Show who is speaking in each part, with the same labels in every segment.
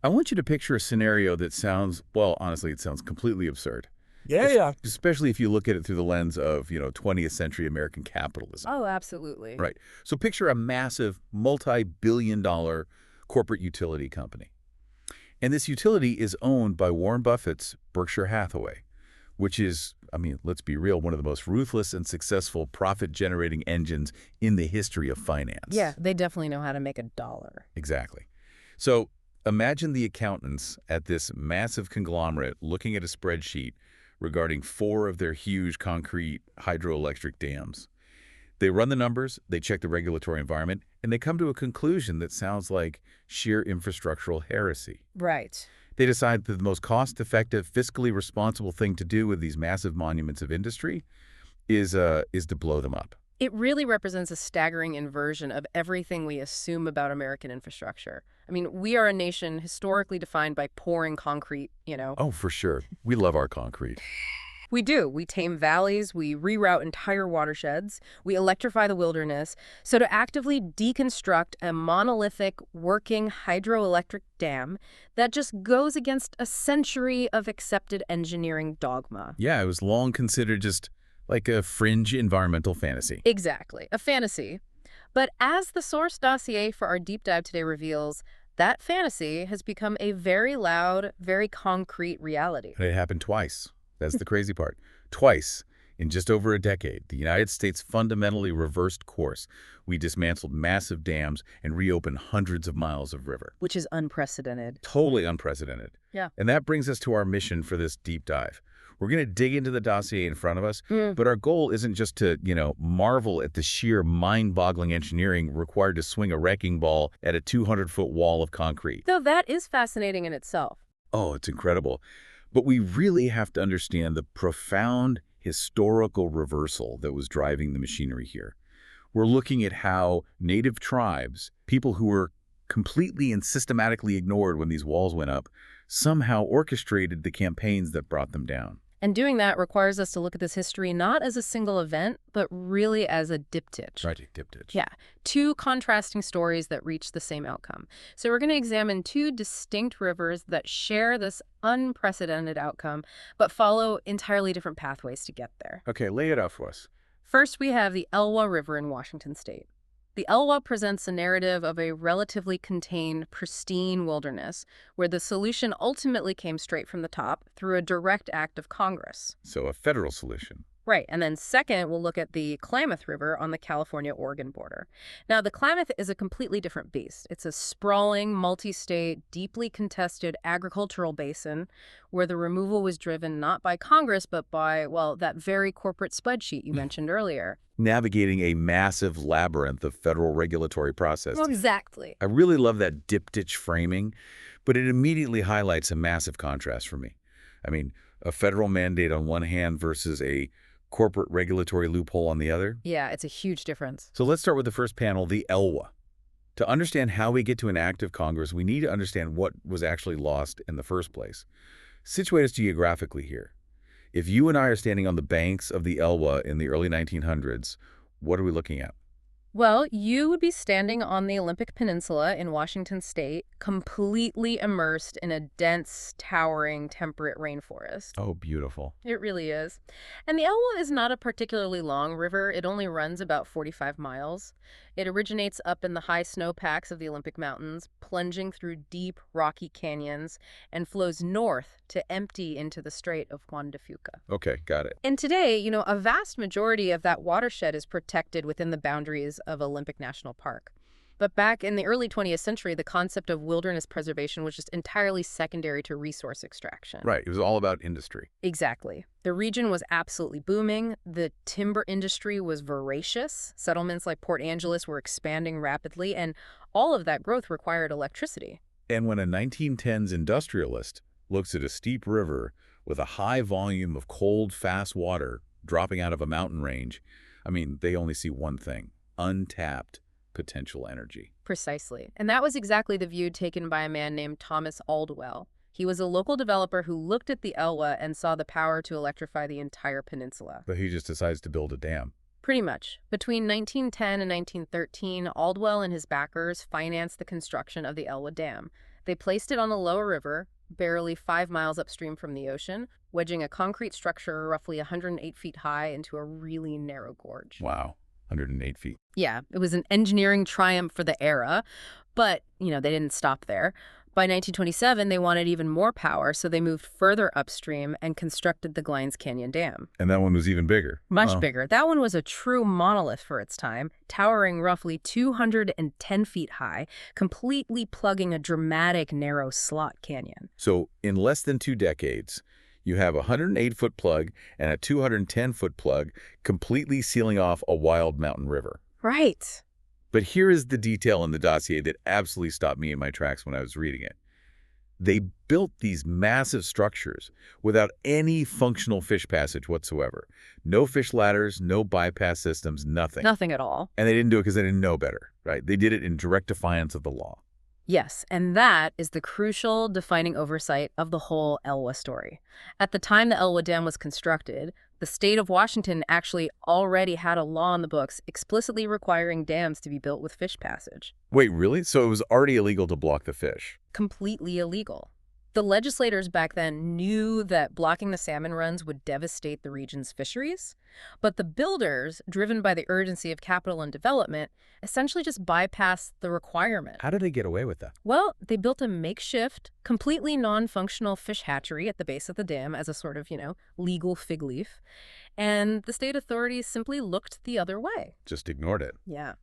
Speaker 1: I want you to picture a scenario that sounds, well, honestly, it sounds completely absurd.
Speaker 2: Yeah.
Speaker 1: Especially if you look at it through the lens of, 20th century American capitalism.
Speaker 3: Oh, absolutely.
Speaker 1: Right. So picture a massive multi-billion-dollar corporate utility company. And this utility is owned by Warren Buffett's Berkshire Hathaway, which is, let's be real, one of the most ruthless and successful profit-generating engines in the history of finance.
Speaker 3: Yeah, they definitely know how to make a dollar.
Speaker 1: Exactly. So imagine the accountants at this massive conglomerate looking at a spreadsheet regarding 4 of their huge concrete hydroelectric dams. They run the numbers, they check the regulatory environment, and they come to a conclusion that sounds like sheer infrastructural heresy.
Speaker 3: Right.
Speaker 1: They decide that the most cost-effective, fiscally responsible thing to do with these massive monuments of industry is to blow them up.
Speaker 3: It really represents a staggering inversion of everything we assume about American infrastructure. We are a nation historically defined by pouring concrete,
Speaker 1: Oh, for sure. We love our concrete.
Speaker 3: We do. We tame valleys, we reroute entire watersheds, we electrify the wilderness. So to actively deconstruct a monolithic, working hydroelectric dam, that just goes against a century of accepted engineering dogma.
Speaker 1: Yeah, it was long considered just like a fringe environmental fantasy.
Speaker 3: Exactly. A fantasy. But as the source dossier for our deep dive today reveals, that fantasy has become a very loud, very concrete reality.
Speaker 1: And it happened twice. That's the crazy part. Twice, in just over a decade, the United States fundamentally reversed course. We dismantled massive dams and reopened hundreds of miles of river.
Speaker 3: Which is unprecedented.
Speaker 1: Totally unprecedented.
Speaker 3: Yeah.
Speaker 1: And that brings us to our mission for this deep dive. We're going to dig into the dossier in front of us, but our goal isn't just to, marvel at the sheer mind-boggling engineering required to swing a wrecking ball at a 200-foot wall of concrete.
Speaker 3: Though that is fascinating in itself.
Speaker 1: Oh, it's incredible. But we really have to understand the profound historical reversal that was driving the machinery here. We're looking at how native tribes, people who were completely and systematically ignored when these walls went up, somehow orchestrated the campaigns that brought them down.
Speaker 3: And doing that requires us to look at this history not as a single event, but really as a diptych.
Speaker 1: Right, diptych.
Speaker 3: Yeah, 2 contrasting stories that reach the same outcome. So we're going to examine 2 distinct rivers that share this unprecedented outcome, but follow entirely different pathways to get there.
Speaker 1: Okay, lay it out for us.
Speaker 3: First, we have the Elwha River in Washington state. The Elwha presents a narrative of a relatively contained, pristine wilderness, where the solution ultimately came straight from the top through a direct act of Congress.
Speaker 1: So a federal solution.
Speaker 3: Right, and then second, we'll look at the Klamath River on the California-Oregon border. Now, the Klamath is a completely different beast. It's a sprawling, multi-state, deeply contested agricultural basin where the removal was driven not by Congress, but by, well, that very corporate spreadsheet you mentioned earlier.
Speaker 1: Navigating a massive labyrinth of federal regulatory processes.
Speaker 3: Well, exactly.
Speaker 1: I really love that diptych framing, but it immediately highlights a massive contrast for me. A federal mandate on one hand versus a corporate regulatory loophole on the other.
Speaker 3: Yeah, it's a huge difference.
Speaker 1: So let's start with the first panel, the Elwha. To understand how we get to an act of Congress, we need to understand what was actually lost in the first place. Situate us geographically here. If you and I are standing on the banks of the Elwha in the early 1900s, what are we looking at?
Speaker 3: Well, you would be standing on the Olympic Peninsula in Washington state, completely immersed in a dense, towering, temperate rainforest.
Speaker 1: Oh, beautiful.
Speaker 3: It really is. And the Elwha is not a particularly long river. It only runs about 45 miles. It originates up in the high snowpacks of the Olympic Mountains, plunging through deep, rocky canyons, and flows north to empty into the Strait of Juan de Fuca.
Speaker 1: Okay, got it.
Speaker 3: And today, a vast majority of that watershed is protected within the boundaries of Olympic National Park. But back in the early 20th century, the concept of wilderness preservation was just entirely secondary to resource extraction.
Speaker 1: Right. It was all about industry.
Speaker 3: Exactly. The region was absolutely booming. The timber industry was voracious. Settlements like Port Angeles were expanding rapidly, and all of that growth required electricity.
Speaker 1: And when a 1910s industrialist looks at a steep river with a high volume of cold, fast water dropping out of a mountain range, they only see one thing: untapped potential energy.
Speaker 3: Precisely. And that was exactly the view taken by a man named Thomas Aldwell. He was a local developer who looked at the Elwha and saw the power to electrify the entire peninsula.
Speaker 1: But he just decides to build a dam.
Speaker 3: Pretty much. Between 1910 and 1913, Aldwell and his backers financed the construction of the Elwha Dam. They placed it on the lower river, barely 5 miles upstream from the ocean, wedging a concrete structure roughly 108 feet high into a really narrow gorge.
Speaker 1: Wow, 108 feet.
Speaker 3: Yeah, it was an engineering triumph for the era, but, they didn't stop there. By 1927, they wanted even more power, so they moved further upstream and constructed the Glines Canyon Dam.
Speaker 1: And that one was even bigger.
Speaker 3: Much bigger. That one was a true monolith for its time, towering roughly 210 feet high, completely plugging a dramatic narrow slot canyon.
Speaker 1: So in less than 2 decades, you have a 108-foot plug and a 210-foot plug completely sealing off a wild mountain river.
Speaker 3: Right.
Speaker 1: But here is the detail in the dossier that absolutely stopped me in my tracks when I was reading it. They built these massive structures without any functional fish passage whatsoever. No fish ladders, no bypass systems, nothing.
Speaker 3: Nothing at all.
Speaker 1: And they didn't do it because they didn't know better, right? They did it in direct defiance of the law.
Speaker 3: Yes, and that is the crucial defining oversight of the whole Elwha story. At the time the Elwha Dam was constructed, the state of Washington actually already had a law on the books explicitly requiring dams to be built with fish passage.
Speaker 1: Wait, really? So it was already illegal to block the fish?
Speaker 3: Completely illegal. The legislators back then knew that blocking the salmon runs would devastate the region's fisheries, but the builders, driven by the urgency of capital and development, essentially just bypassed the requirement.
Speaker 1: How did they get away with that?
Speaker 3: Well, they built a makeshift, completely non-functional fish hatchery at the base of the dam as a sort of, legal fig leaf, and the state authorities simply looked the other way.
Speaker 1: Just ignored it.
Speaker 3: Yeah.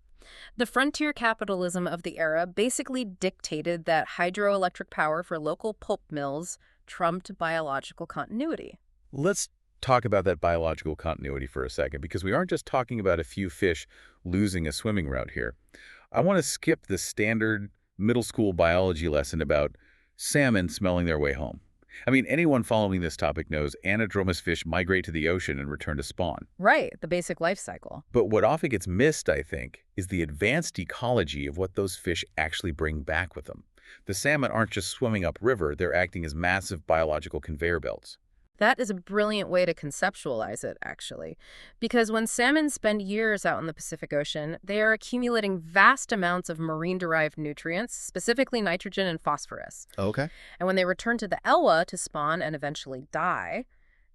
Speaker 3: The frontier capitalism of the era basically dictated that hydroelectric power for local pulp mills trumped biological continuity.
Speaker 1: Let's talk about that biological continuity for a second, because we aren't just talking about a few fish losing a swimming route here. I want to skip the standard middle school biology lesson about salmon smelling their way home. I mean, anyone following this topic knows anadromous fish migrate to the ocean and return to spawn.
Speaker 3: Right, the basic life cycle.
Speaker 1: But what often gets missed, I think, is the advanced ecology of what those fish actually bring back with them. The salmon aren't just swimming upriver, they're acting as massive biological conveyor belts.
Speaker 3: That is a brilliant way to conceptualize it, actually. Because when salmon spend years out in the Pacific Ocean, they are accumulating vast amounts of marine-derived nutrients, specifically nitrogen and phosphorus.
Speaker 1: Okay.
Speaker 3: And when they return to the Elwha to spawn and eventually die,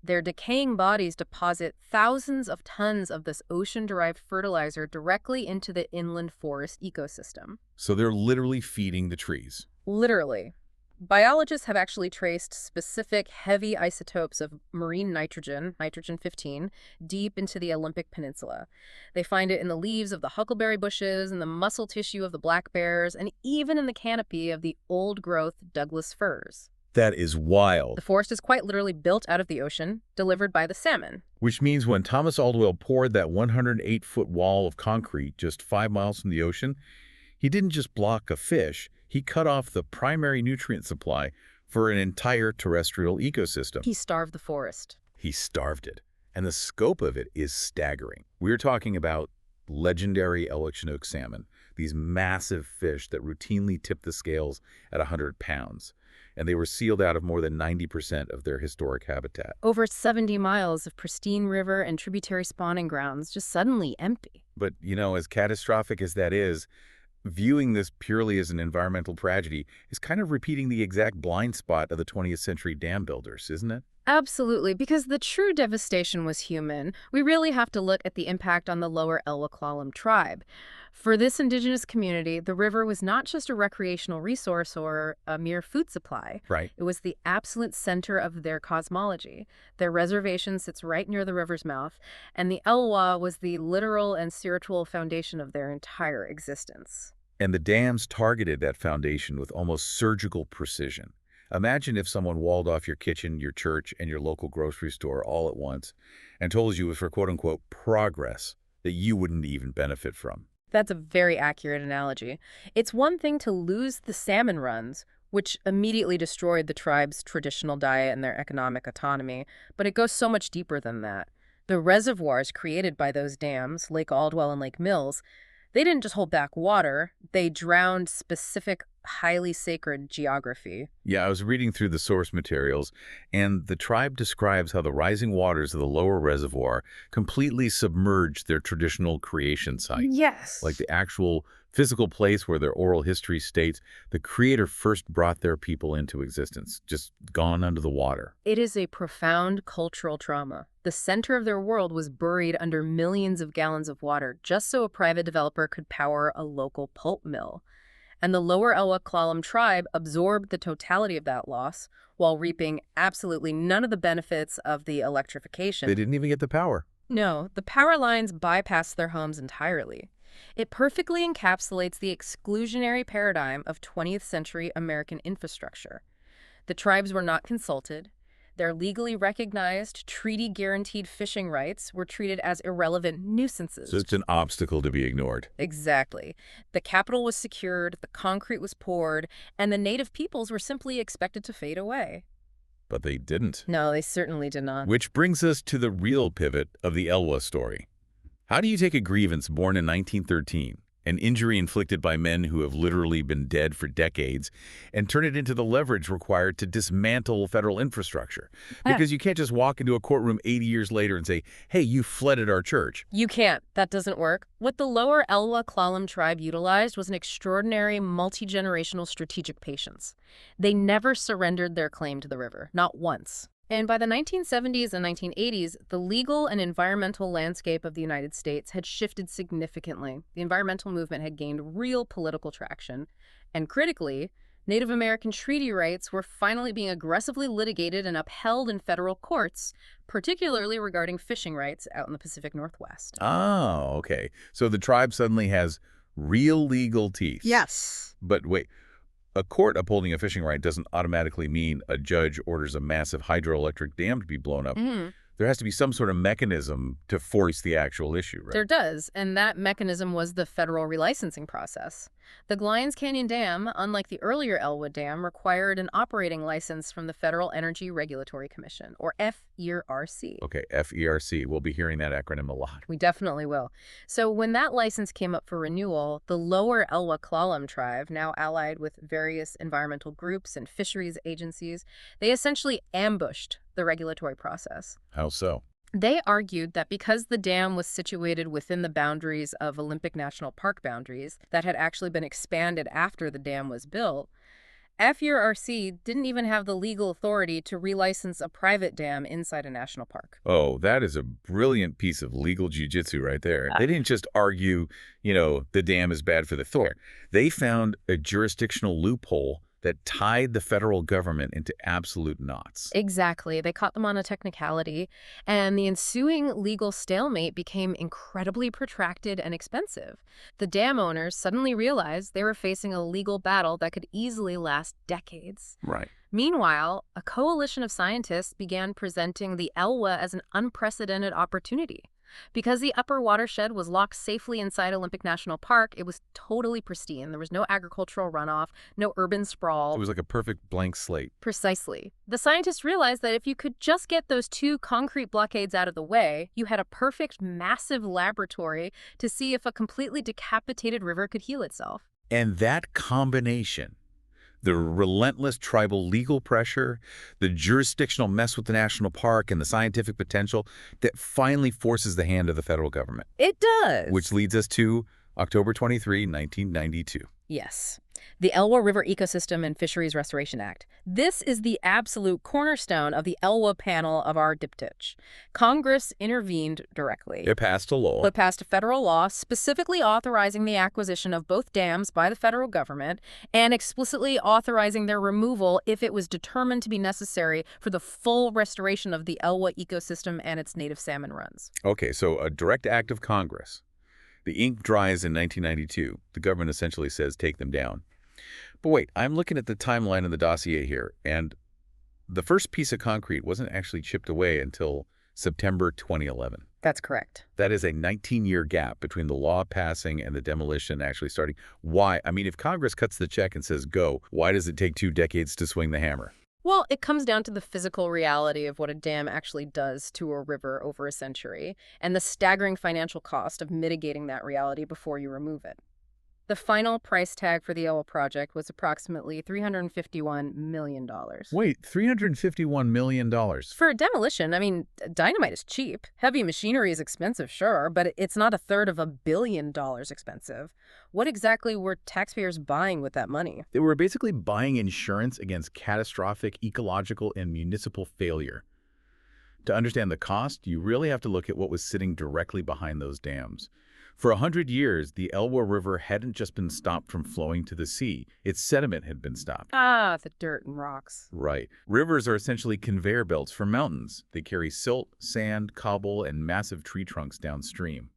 Speaker 3: their decaying bodies deposit thousands of tons of this ocean-derived fertilizer directly into the inland forest ecosystem.
Speaker 1: So they're literally feeding the trees.
Speaker 3: Literally. Biologists have actually traced specific heavy isotopes of marine nitrogen, nitrogen-15, deep into the Olympic Peninsula. They find it in the leaves of the huckleberry bushes, in the muscle tissue of the black bears, and even in the canopy of the old-growth Douglas firs.
Speaker 1: That is wild.
Speaker 3: The forest is quite literally built out of the ocean, delivered by the salmon.
Speaker 1: Which means when Thomas Aldwell poured that 108-foot wall of concrete just 5 miles from the ocean, he didn't just block a fish, he cut off the primary nutrient supply for an entire terrestrial ecosystem.
Speaker 3: He starved the forest.
Speaker 1: He starved it. And the scope of it is staggering. We're talking about legendary Elwha Chinook salmon, these massive fish that routinely tip the scales at 100 pounds. And they were sealed out of more than 90% of their historic habitat.
Speaker 3: Over 70 miles of pristine river and tributary spawning grounds just suddenly empty.
Speaker 1: But, as catastrophic as that is, viewing this purely as an environmental tragedy is kind of repeating the exact blind spot of the 20th century dam builders, isn't it?
Speaker 3: Absolutely, because the true devastation was human. We really have to look at the impact on the Lower Elwha Klallam tribe. For this indigenous community, the river was not just a recreational resource or a mere food supply.
Speaker 1: Right.
Speaker 3: It was the absolute center of their cosmology. Their reservation sits right near the river's mouth, and the Elwha was the literal and spiritual foundation of their entire existence.
Speaker 1: And the dams targeted that foundation with almost surgical precision. Imagine if someone walled off your kitchen, your church, and your local grocery store all at once and told you it was for quote-unquote progress that you wouldn't even benefit from.
Speaker 3: That's a very accurate analogy. It's one thing to lose the salmon runs, which immediately destroyed the tribe's traditional diet and their economic autonomy, but it goes so much deeper than that. The reservoirs created by those dams, Lake Aldwell and Lake Mills, they didn't just hold back water, they drowned specific highly sacred geography.
Speaker 1: Yeah, I was reading through the source materials, and the tribe describes how the rising waters of the lower reservoir completely submerged their traditional creation site. Like
Speaker 3: Yes.
Speaker 1: the actual physical place where their oral history states the creator first brought their people into existence, just gone under the water.
Speaker 3: It is a profound cultural trauma. The center of their world was buried under millions of gallons of water just so a private developer could power a local pulp mill. And the Lower Elwha Klallam tribe absorbed the totality of that loss while reaping absolutely none of the benefits of the electrification.
Speaker 1: They didn't even get the power.
Speaker 3: No, the power lines bypassed their homes entirely. It perfectly encapsulates the exclusionary paradigm of 20th century American infrastructure. The tribes were not consulted. Their legally recognized, treaty-guaranteed fishing rights were treated as irrelevant nuisances.
Speaker 1: So it's an obstacle to be ignored.
Speaker 3: Exactly. The capital was secured, the concrete was poured, and the native peoples were simply expected to fade away.
Speaker 1: But they didn't.
Speaker 3: No, they certainly did not.
Speaker 1: Which brings us to the real pivot of the Elwha story. How do you take a grievance born in 1913, an injury inflicted by men who have literally been dead for decades, and turn it into the leverage required to dismantle federal infrastructure? Because you can't just walk into a courtroom 80 years later and say, hey, you flooded our church.
Speaker 3: You can't. That doesn't work. What the Lower Elwha Klallam tribe utilized was an extraordinary multi-generational strategic patience. They never surrendered their claim to the river, not once. And by the 1970s and 1980s, the legal and environmental landscape of the United States had shifted significantly. The environmental movement had gained real political traction. And critically, Native American treaty rights were finally being aggressively litigated and upheld in federal courts, particularly regarding fishing rights out in the Pacific Northwest.
Speaker 1: Oh, okay. So the tribe suddenly has real legal teeth.
Speaker 3: Yes.
Speaker 1: But wait. A court upholding a fishing right doesn't automatically mean a judge orders a massive hydroelectric dam to be blown up. There has to be some sort of mechanism to force the actual issue, right?
Speaker 3: There does, and that mechanism was the federal relicensing process. The Glines Canyon Dam, unlike the earlier Elwha Dam, required an operating license from the Federal Energy Regulatory Commission, or FERC.
Speaker 1: Okay, FERC. We'll be hearing that acronym a lot.
Speaker 3: We definitely will. So when that license came up for renewal, the Lower Elwha Klallam tribe, now allied with various environmental groups and fisheries agencies, they essentially ambushed the regulatory process.
Speaker 1: How so?
Speaker 3: They argued that because the dam was situated within the boundaries of Olympic National Park boundaries that had actually been expanded after the dam was built, FERC didn't even have the legal authority to relicense a private dam inside a national park.
Speaker 1: Oh, that is a brilliant piece of legal jiu-jitsu right there. They didn't just argue, the dam is bad for the Thor. They found a jurisdictional loophole that tied the federal government into absolute knots.
Speaker 3: Exactly. They caught them on a technicality, and the ensuing legal stalemate became incredibly protracted and expensive. The dam owners suddenly realized they were facing a legal battle that could easily last decades.
Speaker 1: Right.
Speaker 3: Meanwhile, a coalition of scientists began presenting the Elwha as an unprecedented opportunity. Because the upper watershed was locked safely inside Olympic National Park, it was totally pristine. There was no agricultural runoff, no urban sprawl.
Speaker 1: It was like a perfect blank slate.
Speaker 3: Precisely. The scientists realized that if you could just get those two concrete blockades out of the way, you had a perfect, massive laboratory to see if a completely decapitated river could heal itself.
Speaker 1: And that combination, the relentless tribal legal pressure, the jurisdictional mess with the national park, and the scientific potential that finally forces the hand of the federal government.
Speaker 3: It does.
Speaker 1: Which leads us to October 23, 1992.
Speaker 3: Yes. The Elwha River Ecosystem and Fisheries Restoration Act. This is the absolute cornerstone of the Elwha panel of our diptych. Congress intervened directly.
Speaker 1: It passed a law.
Speaker 3: It passed a federal law specifically authorizing the acquisition of both dams by the federal government and explicitly authorizing their removal if it was determined to be necessary for the full restoration of the Elwha ecosystem and its native salmon runs.
Speaker 1: Okay, so a direct act of Congress. The ink dries in 1992. The government essentially says take them down. But wait, I'm looking at the timeline in the dossier here, and the first piece of concrete wasn't actually chipped away until September 2011.
Speaker 3: That's correct.
Speaker 1: That is a 19-year gap between the law passing and the demolition actually starting. Why? I mean, if Congress cuts the check and says go, why does it take 2 decades to swing the hammer?
Speaker 3: Well, it comes down to the physical reality of what a dam actually does to a river over a century and the staggering financial cost of mitigating that reality before you remove it. The final price tag for the Elwha project was approximately $351 million.
Speaker 1: Wait, $351 million.
Speaker 3: For demolition, I mean, dynamite is cheap. Heavy machinery is expensive, sure, but it's not a third of $1 billion expensive. What exactly were taxpayers buying with that money?
Speaker 1: They were basically buying insurance against catastrophic ecological and municipal failure. To understand the cost, you really have to look at what was sitting directly behind those dams. For 100 years, the Elwha River hadn't just been stopped from flowing to the sea. Its sediment had been stopped.
Speaker 3: Ah, the dirt and rocks.
Speaker 1: Right. Rivers are essentially conveyor belts for mountains. They carry silt, sand, cobble, and massive tree trunks downstream.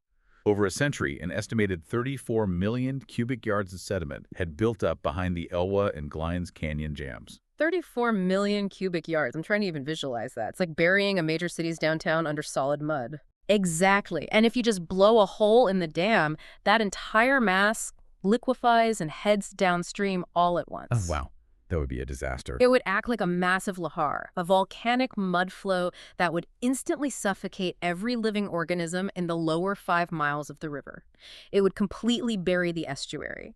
Speaker 1: Over a century, an estimated 34 million cubic yards of sediment had built up behind the Elwha and Glines Canyon jams.
Speaker 3: 34 million cubic yards. I'm trying to even visualize that. It's like burying a major city's downtown under solid mud. Exactly. And if you just blow a hole in the dam, that entire mass liquefies and heads downstream all at once.
Speaker 1: Oh, wow. That would be a disaster.
Speaker 3: It would act like a massive lahar, a volcanic mud flow that would instantly suffocate every living organism in the lower 5 miles of the river. It would completely bury the estuary.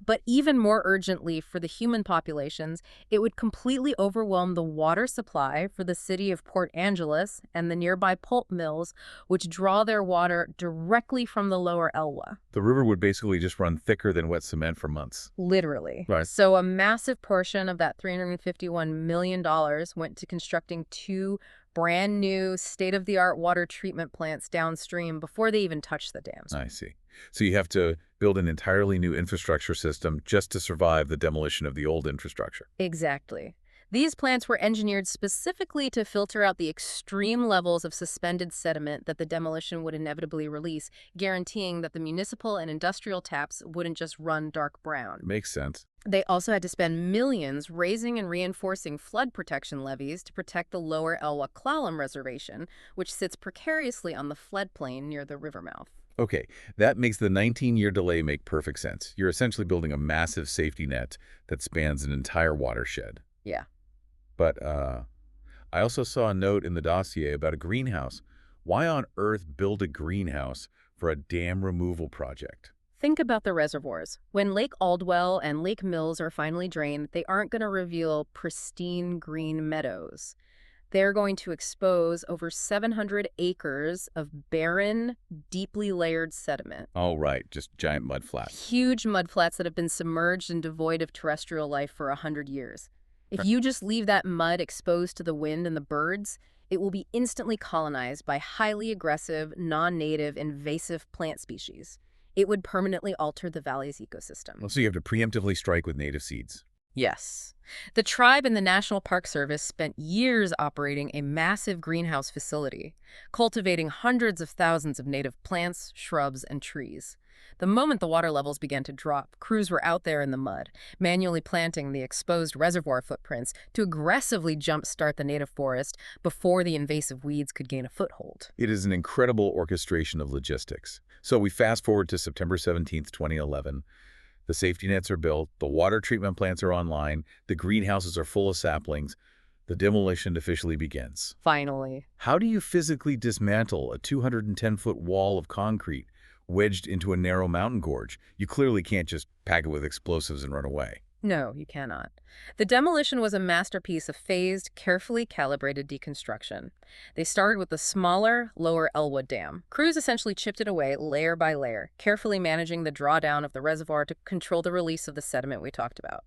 Speaker 3: But even more urgently for the human populations, it would completely overwhelm the water supply for the city of Port Angeles and the nearby pulp mills, which draw their water directly from the Lower Elwha.
Speaker 1: The river would basically just run thicker than wet cement for months.
Speaker 3: Literally.
Speaker 1: Right.
Speaker 3: So a massive portion of that $351 million went to constructing 2 brand new state-of-the-art water treatment plants downstream before they even touched the dams.
Speaker 1: I see. So you have to build an entirely new infrastructure system just to survive the demolition of the old infrastructure.
Speaker 3: Exactly. These plants were engineered specifically to filter out the extreme levels of suspended sediment that the demolition would inevitably release, guaranteeing that the municipal and industrial taps wouldn't just run dark brown.
Speaker 1: Makes sense.
Speaker 3: They also had to spend millions raising and reinforcing flood protection levees to protect the Lower Elwha Klallam Reservation, which sits precariously on the floodplain near the river mouth.
Speaker 1: Okay, that makes the 19-year delay make perfect sense. You're essentially building a massive safety net that spans an entire watershed.
Speaker 3: Yeah.
Speaker 1: But I also saw a note in the dossier about a greenhouse. Why on earth build a greenhouse for a dam removal project?
Speaker 3: Think about the reservoirs. When Lake Aldwell and Lake Mills are finally drained, they aren't going to reveal pristine green meadows. They're going to expose over 700 acres of barren, deeply layered sediment.
Speaker 1: Oh, right, just giant mud flats.
Speaker 3: Huge mudflats that have been submerged and devoid of terrestrial life for 100 years. If you just leave that mud exposed to the wind and the birds, it will be instantly colonized by highly aggressive, non-native, invasive plant species. It would permanently alter the valley's ecosystem.
Speaker 1: Well, so you have to preemptively strike with native seeds.
Speaker 3: Yes. The tribe and the National Park Service spent years operating a massive greenhouse facility, cultivating hundreds of thousands of native plants, shrubs, and trees. The moment the water levels began to drop, crews were out there in the mud, manually planting the exposed reservoir footprints to aggressively jumpstart the native forest before the invasive weeds could gain a foothold.
Speaker 1: It is an incredible orchestration of logistics. So we fast forward to September 17th, 2011. The safety nets are built, the water treatment plants are online, the greenhouses are full of saplings. The demolition officially begins.
Speaker 3: Finally.
Speaker 1: How do you physically dismantle a 210-foot wall of concrete wedged into a narrow mountain gorge? You clearly can't just pack it with explosives and run away.
Speaker 3: No, you cannot. The demolition was a masterpiece of phased, carefully calibrated deconstruction. They started with the smaller Lower Elwha Dam. Crews essentially chipped it away layer by layer, carefully managing the drawdown of the reservoir to control the release of the sediment we talked about.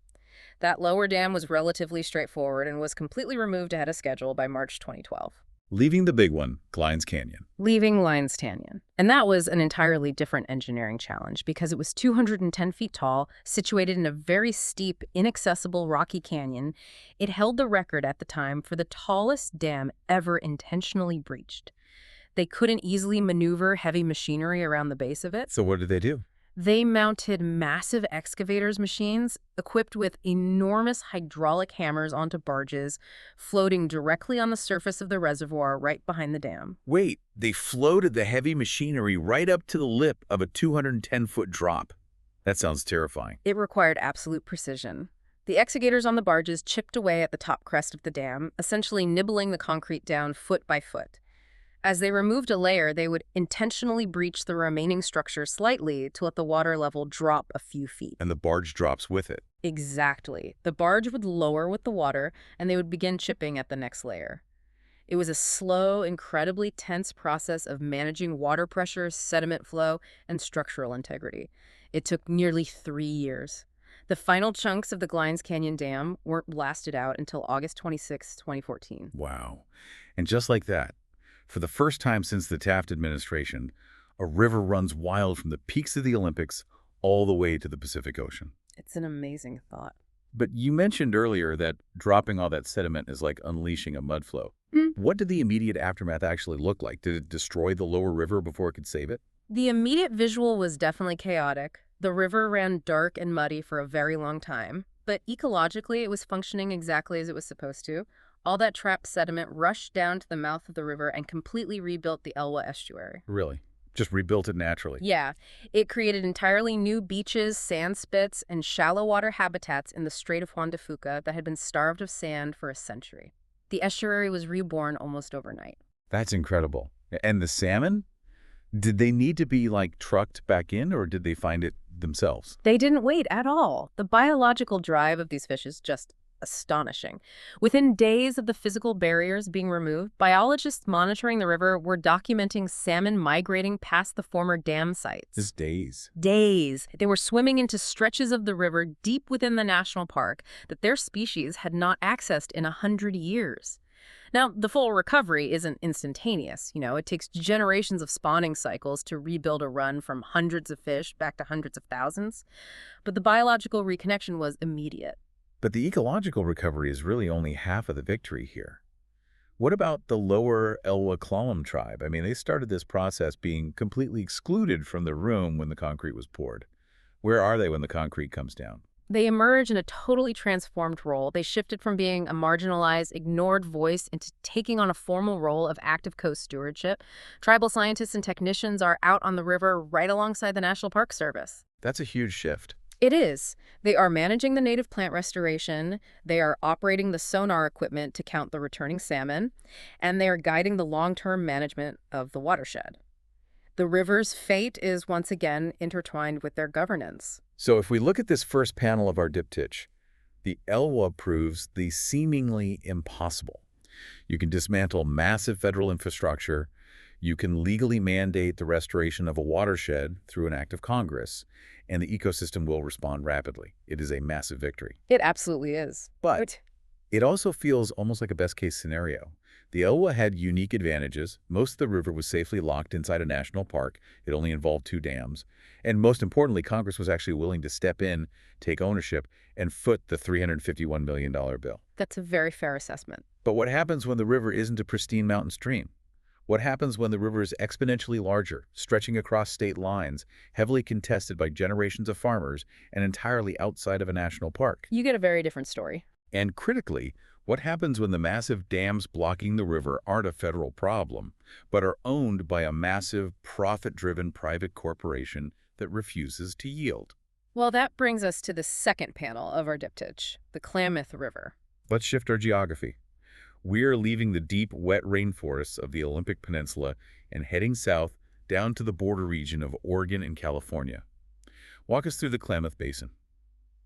Speaker 3: That lower dam was relatively straightforward and was completely removed ahead of schedule by March 2012.
Speaker 1: Leaving the big one, Glines Canyon.
Speaker 3: Leaving Glines Canyon. And that was an entirely different engineering challenge because it was 210 feet tall, situated in a very steep, inaccessible rocky canyon. It held the record at the time for the tallest dam ever intentionally breached. They couldn't easily maneuver heavy machinery around the base of it.
Speaker 1: So what did they do?
Speaker 3: They mounted massive excavators machines equipped with enormous hydraulic hammers onto barges, floating directly on the surface of the reservoir right behind the dam.
Speaker 1: Wait, they floated the heavy machinery right up to the lip of a 210-foot drop. That sounds terrifying.
Speaker 3: It required absolute precision. The excavators on the barges chipped away at the top crest of the dam, essentially nibbling the concrete down foot by foot. As they removed a layer, they would intentionally breach the remaining structure slightly to let the water level drop a few feet.
Speaker 1: And the barge drops with it.
Speaker 3: Exactly. The barge would lower with the water, and they would begin chipping at the next layer. It was a slow, incredibly tense process of managing water pressure, sediment flow, and structural integrity. It took nearly 3 years. The final chunks of the Glines Canyon Dam weren't blasted out until August 26, 2014.
Speaker 1: Wow. And just like that, for the first time since the Taft administration, a river runs wild from the peaks of the Olympics all the way to the Pacific Ocean.
Speaker 3: It's an amazing thought.
Speaker 1: But you mentioned earlier that dropping all that sediment is like unleashing a mud flow. What did the immediate aftermath actually look like? Did it destroy the lower river before it could save it?
Speaker 3: The immediate visual was definitely chaotic. The river ran dark and muddy for a very long time, but ecologically it was functioning exactly as it was supposed to. All that trapped sediment rushed down to the mouth of the river and completely rebuilt the Elwha estuary.
Speaker 1: Really? Just rebuilt it naturally?
Speaker 3: Yeah, it created entirely new beaches, sand spits, and shallow water habitats in the Strait of Juan de Fuca that had been starved of sand for a century. The estuary was reborn almost overnight.
Speaker 1: That's incredible. And the salmon? Did they need to be, like, trucked back in, or did they find it themselves?
Speaker 3: They didn't wait at all. The biological drive of these fish is just astonishing. Within days of the physical barriers being removed, biologists monitoring the river were documenting salmon migrating past the former dam sites.
Speaker 1: Just days.
Speaker 3: Days. They were swimming into stretches of the river deep within the national park that their species had not accessed in 100 years. Now, the full recovery isn't instantaneous. It takes generations of spawning cycles to rebuild a run from hundreds of fish back to hundreds of thousands. But the biological reconnection was immediate.
Speaker 1: But the ecological recovery is really only half of the victory here. What about the Lower Elwha Klallam tribe? I mean, they started this process being completely excluded from the room when the concrete was poured. Where are they when the concrete comes down?
Speaker 3: They emerge in a totally transformed role. They shifted from being a marginalized, ignored voice into taking on a formal role of active coast stewardship. Tribal scientists and technicians are out on the river right alongside the National Park Service.
Speaker 1: That's a huge shift.
Speaker 3: It is. They are managing the native plant restoration, they are operating the sonar equipment to count the returning salmon, and they are guiding the long-term management of the watershed. The river's fate is once again intertwined with their governance.
Speaker 1: So if we look at this first panel of our diptych, the Elwha proves the seemingly impossible. You can dismantle massive federal infrastructure, you can legally mandate the restoration of a watershed through an act of Congress, and the ecosystem will respond rapidly. It is a massive victory.
Speaker 3: It absolutely is.
Speaker 1: But it also feels almost like a best-case scenario. The Elwha had unique advantages. Most of the river was safely locked inside a national park. It only involved 2 dams. And most importantly, Congress was actually willing to step in, take ownership, and foot the $351 million bill.
Speaker 3: That's a very fair assessment.
Speaker 1: But what happens when the river isn't a pristine mountain stream? What happens when the river is exponentially larger, stretching across state lines, heavily contested by generations of farmers, and entirely outside of a national park?
Speaker 3: You get a very different story.
Speaker 1: And critically, what happens when the massive dams blocking the river aren't a federal problem, but are owned by a massive, profit-driven private corporation that refuses to yield?
Speaker 3: Well, that brings us to the second panel of our diptych, the Klamath River.
Speaker 1: Let's shift our geography. We're leaving the deep, wet rainforests of the Olympic Peninsula and heading south down to the border region of Oregon and California. Walk us through the Klamath Basin.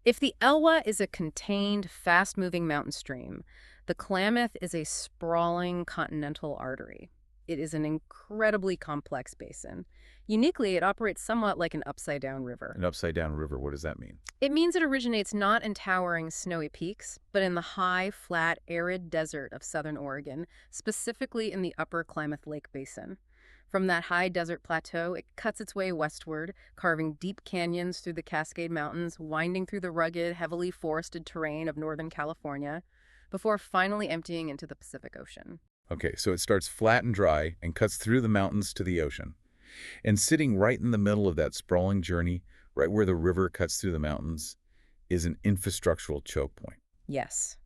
Speaker 3: If the Elwha is a contained, fast-moving mountain stream, the Klamath is a sprawling continental artery. It is an incredibly complex basin. Uniquely, it operates somewhat like an upside-down river.
Speaker 1: An upside-down river, what does that mean?
Speaker 3: It means it originates not in towering, snowy peaks, but in the high, flat, arid desert of southern Oregon, specifically in the upper Klamath Lake Basin. From that high desert plateau, it cuts its way westward, carving deep canyons through the Cascade Mountains, winding through the rugged, heavily forested terrain of Northern California, before finally emptying into the Pacific Ocean.
Speaker 1: Okay, so it starts flat and dry and cuts through the mountains to the ocean. And sitting right in the middle of that sprawling journey, right where the river cuts through the mountains, is an infrastructural choke point.
Speaker 3: Yes.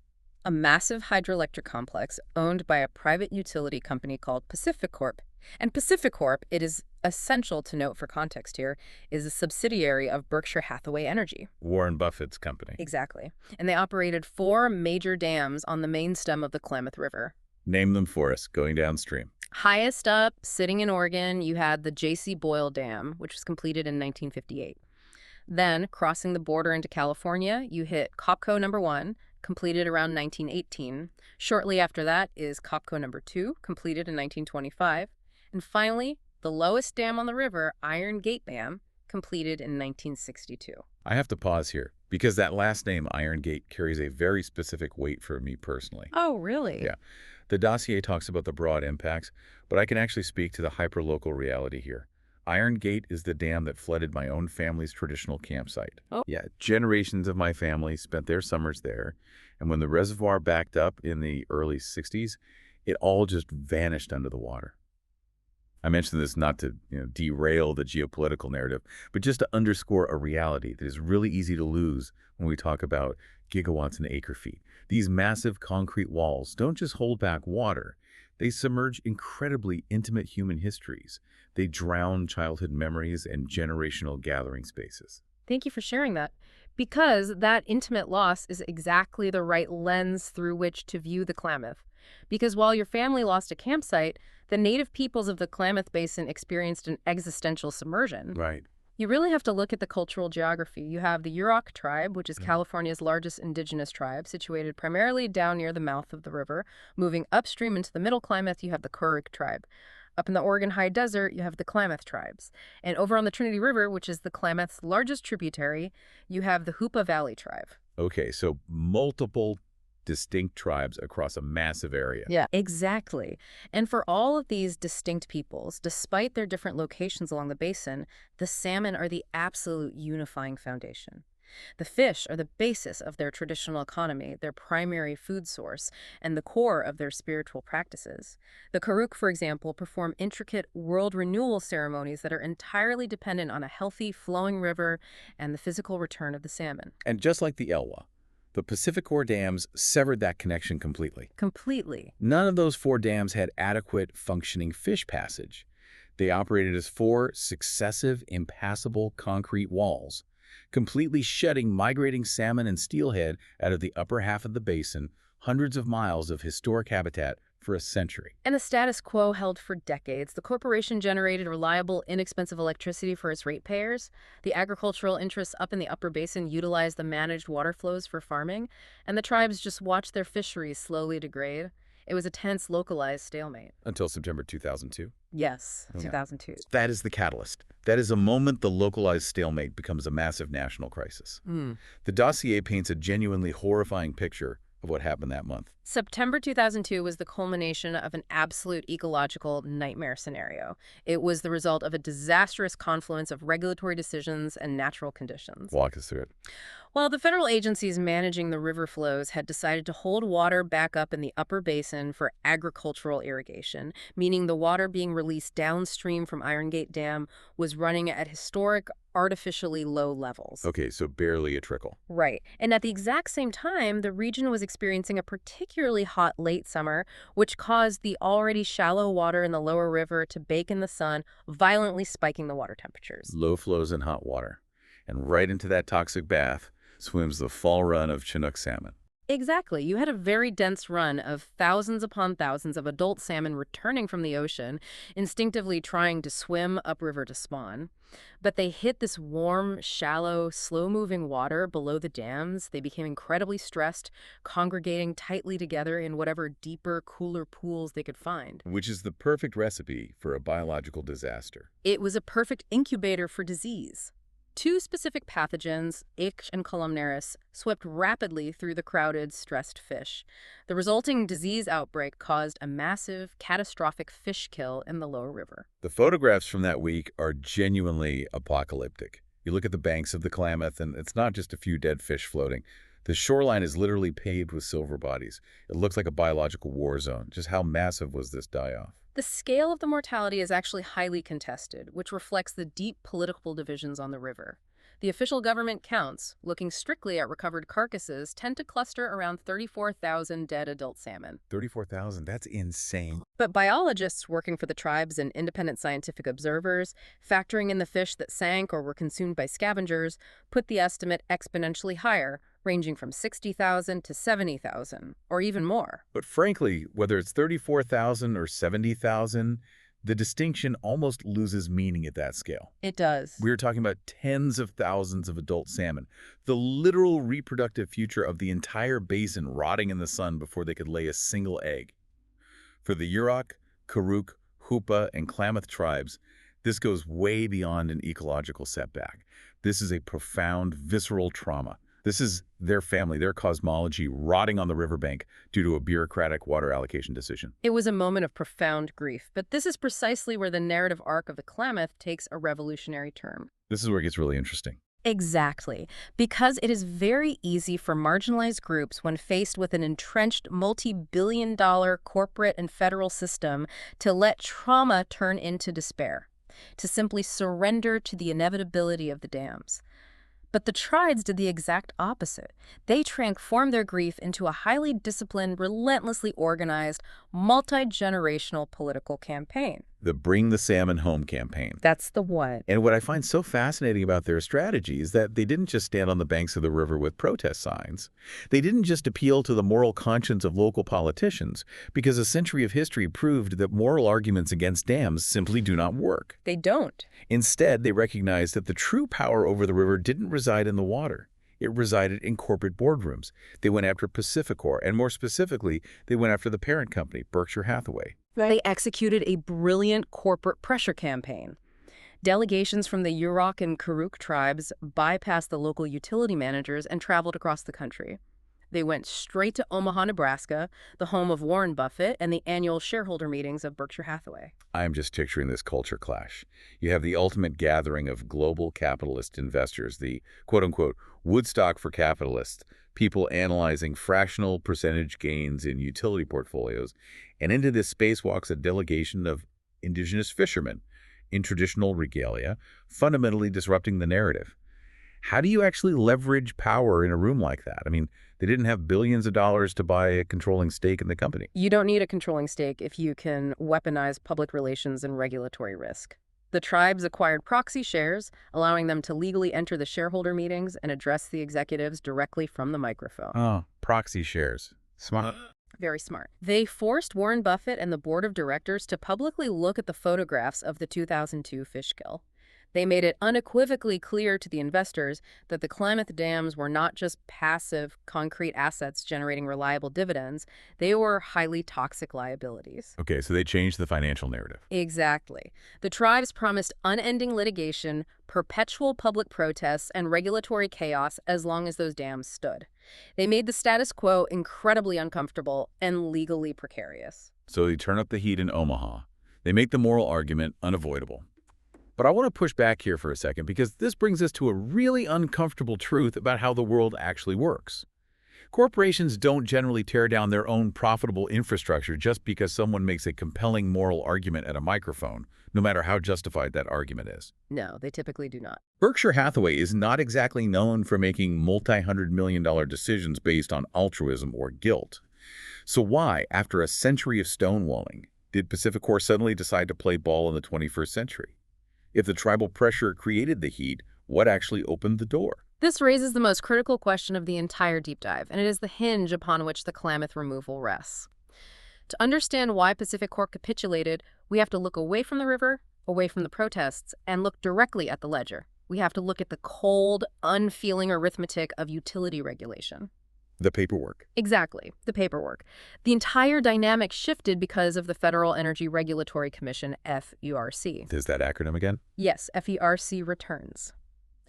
Speaker 3: A massive hydroelectric complex owned by a private utility company called PacifiCorp. And PacifiCorp, it is essential to note for context here, is a subsidiary of Berkshire Hathaway Energy.
Speaker 1: Warren Buffett's company.
Speaker 3: Exactly. And they operated 4 major dams on the main stem of the Klamath River.
Speaker 1: Name them for us, going downstream.
Speaker 3: Highest up, sitting in Oregon, you had the J.C. Boyle Dam, which was completed in 1958. Then, crossing the border into California, you hit Copco number 1, completed around 1918. Shortly after that is Copco number 2, completed in 1925. And finally, the lowest dam on the river, Iron Gate Dam, completed in 1962.
Speaker 1: I have to pause here because that last name, Iron Gate, carries a very specific weight for me personally.
Speaker 3: Oh, really?
Speaker 1: Yeah. The dossier talks about the broad impacts, but I can actually speak to the hyperlocal reality here. Iron Gate is the dam that flooded my own family's traditional campsite.
Speaker 3: Oh.
Speaker 1: Yeah, generations of my family spent their summers there, and when the reservoir backed up in the early 60s, it all just vanished under the water. I mention this not to derail the geopolitical narrative, but just to underscore a reality that is really easy to lose when we talk about gigawatts and acre-feet. These massive concrete walls don't just hold back water. They submerge incredibly intimate human histories. They drown childhood memories and generational gathering spaces.
Speaker 3: Thank you for sharing that. Because that intimate loss is exactly the right lens through which to view the Klamath. Because while your family lost a campsite, the native peoples of the Klamath Basin experienced an existential submersion.
Speaker 1: Right.
Speaker 3: You really have to look at the cultural geography. You have the Yurok tribe, which is California's largest indigenous tribe, situated primarily down near the mouth of the river. Moving upstream into the middle Klamath, you have the Karuk tribe. Up in the Oregon High Desert, you have the Klamath Tribes. And over on the Trinity River, which is the Klamath's largest tributary, you have the Hoopa Valley tribe.
Speaker 1: Okay, so multiple distinct tribes across a massive area.
Speaker 3: Yeah, exactly. And for all of these distinct peoples, despite their different locations along the basin, the salmon are the absolute unifying foundation. The fish are the basis of their traditional economy, their primary food source, and the core of their spiritual practices. The Karuk, for example, perform intricate world renewal ceremonies that are entirely dependent on a healthy, flowing river and the physical return of the salmon.
Speaker 1: And just like the Elwha, the PacifiCorp dams severed that connection completely.
Speaker 3: Completely.
Speaker 1: None of those 4 dams had adequate functioning fish passage. They operated as 4 successive, impassable concrete walls, completely shutting migrating salmon and steelhead out of the upper half of the basin, hundreds of miles of historic habitat for a century.
Speaker 3: And the status quo held for decades. The corporation generated reliable, inexpensive electricity for its ratepayers. The agricultural interests up in the upper basin utilized the managed water flows for farming, and the tribes just watched their fisheries slowly degrade. It was a tense, localized stalemate.
Speaker 1: Until September 2002.
Speaker 3: Yes,
Speaker 1: Okay.
Speaker 3: 2002.
Speaker 1: That is the catalyst. That is a moment the localized stalemate becomes a massive national crisis. The dossier paints a genuinely horrifying picture of what happened that month.
Speaker 3: September 2002 was the culmination of an absolute ecological nightmare scenario. It was the result of a disastrous confluence of regulatory decisions and natural conditions.
Speaker 1: Walk us through it.
Speaker 3: Well, the federal agencies managing the river flows had decided to hold water back up in the upper basin for agricultural irrigation, meaning the water being released downstream from Iron Gate Dam was running at historic, artificially low levels.
Speaker 1: Okay, so barely a trickle.
Speaker 3: Right. And at the exact same time, the region was experiencing a particularly hot late summer, which caused the already shallow water in the lower river to bake in the sun, violently spiking the water temperatures.
Speaker 1: Low flows in hot water. And right into that toxic bath swims the fall run of Chinook salmon.
Speaker 3: Exactly. You had a very dense run of thousands upon thousands of adult salmon returning from the ocean, instinctively trying to swim upriver to spawn. But they hit this warm, shallow, slow-moving water below the dams. They became incredibly stressed, congregating tightly together in whatever deeper, cooler pools they could find.
Speaker 1: Which is the perfect recipe for a biological disaster.
Speaker 3: It was a perfect incubator for disease. 2 specific pathogens, Ich and columnaris, swept rapidly through the crowded, stressed fish. The resulting disease outbreak caused a massive, catastrophic fish kill in the lower river.
Speaker 1: The photographs from that week are genuinely apocalyptic. You look at the banks of the Klamath, and it's not just a few dead fish floating. The shoreline is literally paved with silver bodies. It looks like a biological war zone. Just how massive was this die-off?
Speaker 3: The scale of the mortality is actually highly contested, which reflects the deep political divisions on the river. The official government counts, looking strictly at recovered carcasses, tend to cluster around 34,000 dead adult salmon.
Speaker 1: 34,000, that's insane.
Speaker 3: But biologists working for the tribes and independent scientific observers, factoring in the fish that sank or were consumed by scavengers, put the estimate exponentially higher, ranging from 60,000 to 70,000, or even more.
Speaker 1: But frankly, whether it's 34,000 or 70,000, the distinction almost loses meaning at that scale.
Speaker 3: It does.
Speaker 1: We're talking about tens of thousands of adult salmon, the literal reproductive future of the entire basin rotting in the sun before they could lay a single egg. For the Yurok, Karuk, Hupa, and Klamath tribes, this goes way beyond an ecological setback. This is a profound, visceral trauma. This is their family, their cosmology rotting on the riverbank due to a bureaucratic water allocation decision.
Speaker 3: It was a moment of profound grief, but this is precisely where the narrative arc of the Klamath takes a revolutionary turn.
Speaker 1: This is where it gets really interesting.
Speaker 3: Exactly, because it is very easy for marginalized groups when faced with an entrenched multi-billion-dollar corporate and federal system to let trauma turn into despair, to simply surrender to the inevitability of the dams. But the tribes did the exact opposite. They transformed their grief into a highly disciplined, relentlessly organized, multi-generational political campaign.
Speaker 1: The Bring the Salmon Home campaign.
Speaker 3: That's the one.
Speaker 1: And what I find so fascinating about their strategy is that they didn't just stand on the banks of the river with protest signs. They didn't just appeal to the moral conscience of local politicians, because a century of history proved that moral arguments against dams simply do not work.
Speaker 3: They don't.
Speaker 1: Instead, they recognized that the true power over the river didn't reside in the water. It resided in corporate boardrooms. They went after PacifiCorp, and more specifically, they went after the parent company, Berkshire Hathaway.
Speaker 3: They executed a brilliant corporate pressure campaign. Delegations from the Yurok and Karuk tribes bypassed the local utility managers and traveled across the country. They went straight to Omaha, Nebraska, the home of Warren Buffett and the annual shareholder meetings of Berkshire Hathaway.
Speaker 1: I'm just picturing this culture clash. You have the ultimate gathering of global capitalist investors, the quote-unquote Woodstock for capitalists, people analyzing fractional percentage gains in utility portfolios, and into this space walks a delegation of indigenous fishermen in traditional regalia, fundamentally disrupting the narrative. How do you actually leverage power in a room like that? I mean, they didn't have billions of dollars to buy a controlling stake in the company.
Speaker 3: You don't need a controlling stake if you can weaponize public relations and regulatory risk. The tribes acquired proxy shares, allowing them to legally enter the shareholder meetings and address the executives directly from the microphone.
Speaker 1: Oh, proxy shares. Smart.
Speaker 3: Very smart. They forced Warren Buffett and the board of directors to publicly look at the photographs of the 2002 fish kill. They made it unequivocally clear to the investors that the Klamath dams were not just passive, concrete assets generating reliable dividends. They were highly toxic liabilities.
Speaker 1: Okay, so they changed the financial narrative.
Speaker 3: Exactly. The tribes promised unending litigation, perpetual public protests, and regulatory chaos as long as those dams stood. They made the status quo incredibly uncomfortable and legally precarious.
Speaker 1: So they turn up the heat in Omaha. They make the moral argument unavoidable. But I want to push back here for a second, because this brings us to a really uncomfortable truth about how the world actually works. Corporations don't generally tear down their own profitable infrastructure just because someone makes a compelling moral argument at a microphone, no matter how justified that argument is.
Speaker 3: No, they typically do not.
Speaker 1: Berkshire Hathaway is not exactly known for making multi-hundred-million-dollar decisions based on altruism or guilt. So why, after a century of stonewalling, did PacifiCorp suddenly decide to play ball in the 21st century? If the tribal pressure created the heat, what actually opened the door?
Speaker 3: This raises the most critical question of the entire deep dive, and it is the hinge upon which the Klamath removal rests. To understand why PacifiCorp capitulated, we have to look away from the river, away from the protests, and look directly at the ledger. We have to look at the cold, unfeeling arithmetic of utility regulation.
Speaker 1: The paperwork.
Speaker 3: Exactly, the paperwork. The entire dynamic shifted because of the Federal Energy Regulatory Commission, FERC.
Speaker 1: Is that acronym again?
Speaker 3: Yes, FERC returns.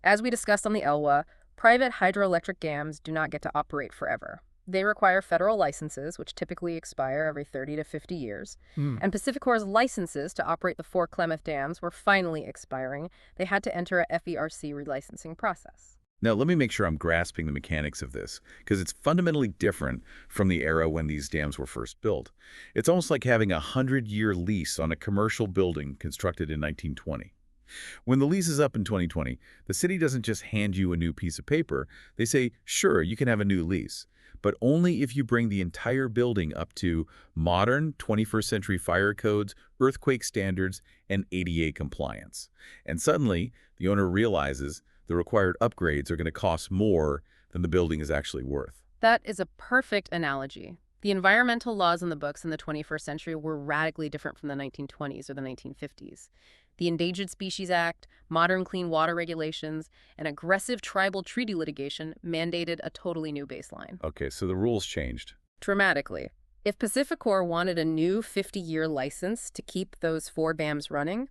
Speaker 3: As we discussed on the Elwha, private hydroelectric dams do not get to operate forever. They require federal licenses, which typically expire every 30 to 50 years. And PacifiCorp's licenses to operate the 4 Klamath dams were finally expiring. They had to enter a FERC relicensing process.
Speaker 1: Now, let me make sure I'm grasping the mechanics of this, because it's fundamentally different from the era when these dams were first built. It's almost like having a 100-year lease on a commercial building constructed in 1920. When the lease is up in 2020, the city doesn't just hand you a new piece of paper. They say, sure, you can have a new lease, but only if you bring the entire building up to modern 21st century fire codes, earthquake standards, and ADA compliance. And suddenly, the owner realizes the required upgrades are going to cost more than the building is actually worth.
Speaker 3: That is a perfect analogy. The environmental laws in the books in the 21st century were radically different from the 1920s or the 1950s. The Endangered Species Act, modern clean water regulations, and aggressive tribal treaty litigation mandated a totally new baseline.
Speaker 1: Okay, so the rules changed.
Speaker 3: Dramatically. If PacifiCorp wanted a new 50-year license to keep those 4 dams running,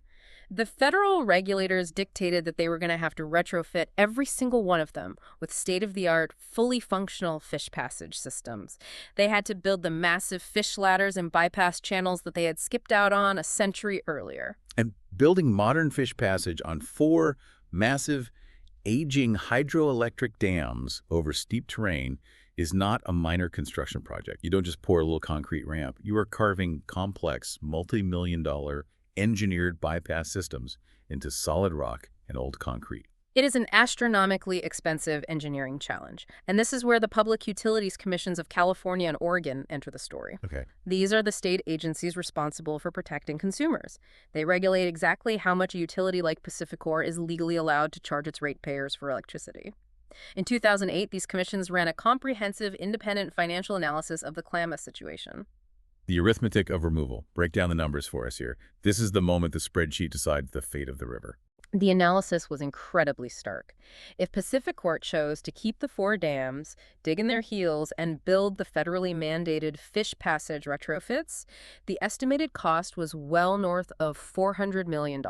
Speaker 3: the federal regulators dictated that they were going to have to retrofit every single one of them with state-of-the-art, fully functional fish passage systems. They had to build the massive fish ladders and bypass channels that they had skipped out on a century earlier.
Speaker 1: And building modern fish passage on 4 massive, aging hydroelectric dams over steep terrain is not a minor construction project. You don't just pour a little concrete ramp. You are carving complex, multi-million-dollar engineered bypass systems into solid rock and old concrete.
Speaker 3: It is an astronomically expensive engineering challenge, and this is where the Public Utilities Commissions of California and Oregon enter the story.
Speaker 1: Okay.
Speaker 3: These are the state agencies responsible for protecting consumers. They regulate exactly how much a utility like PacifiCorp is legally allowed to charge its ratepayers for electricity. In 2008, these commissions ran a comprehensive, independent financial analysis of the Klamath situation.
Speaker 1: The arithmetic of removal. Break down the numbers for us here. This is the moment the spreadsheet decides the fate of the river.
Speaker 3: The analysis was incredibly stark. If PacifiCorp chose to keep the 4 dams, dig in their heels, and build the federally mandated fish passage retrofits, the estimated cost was well north of $400 million.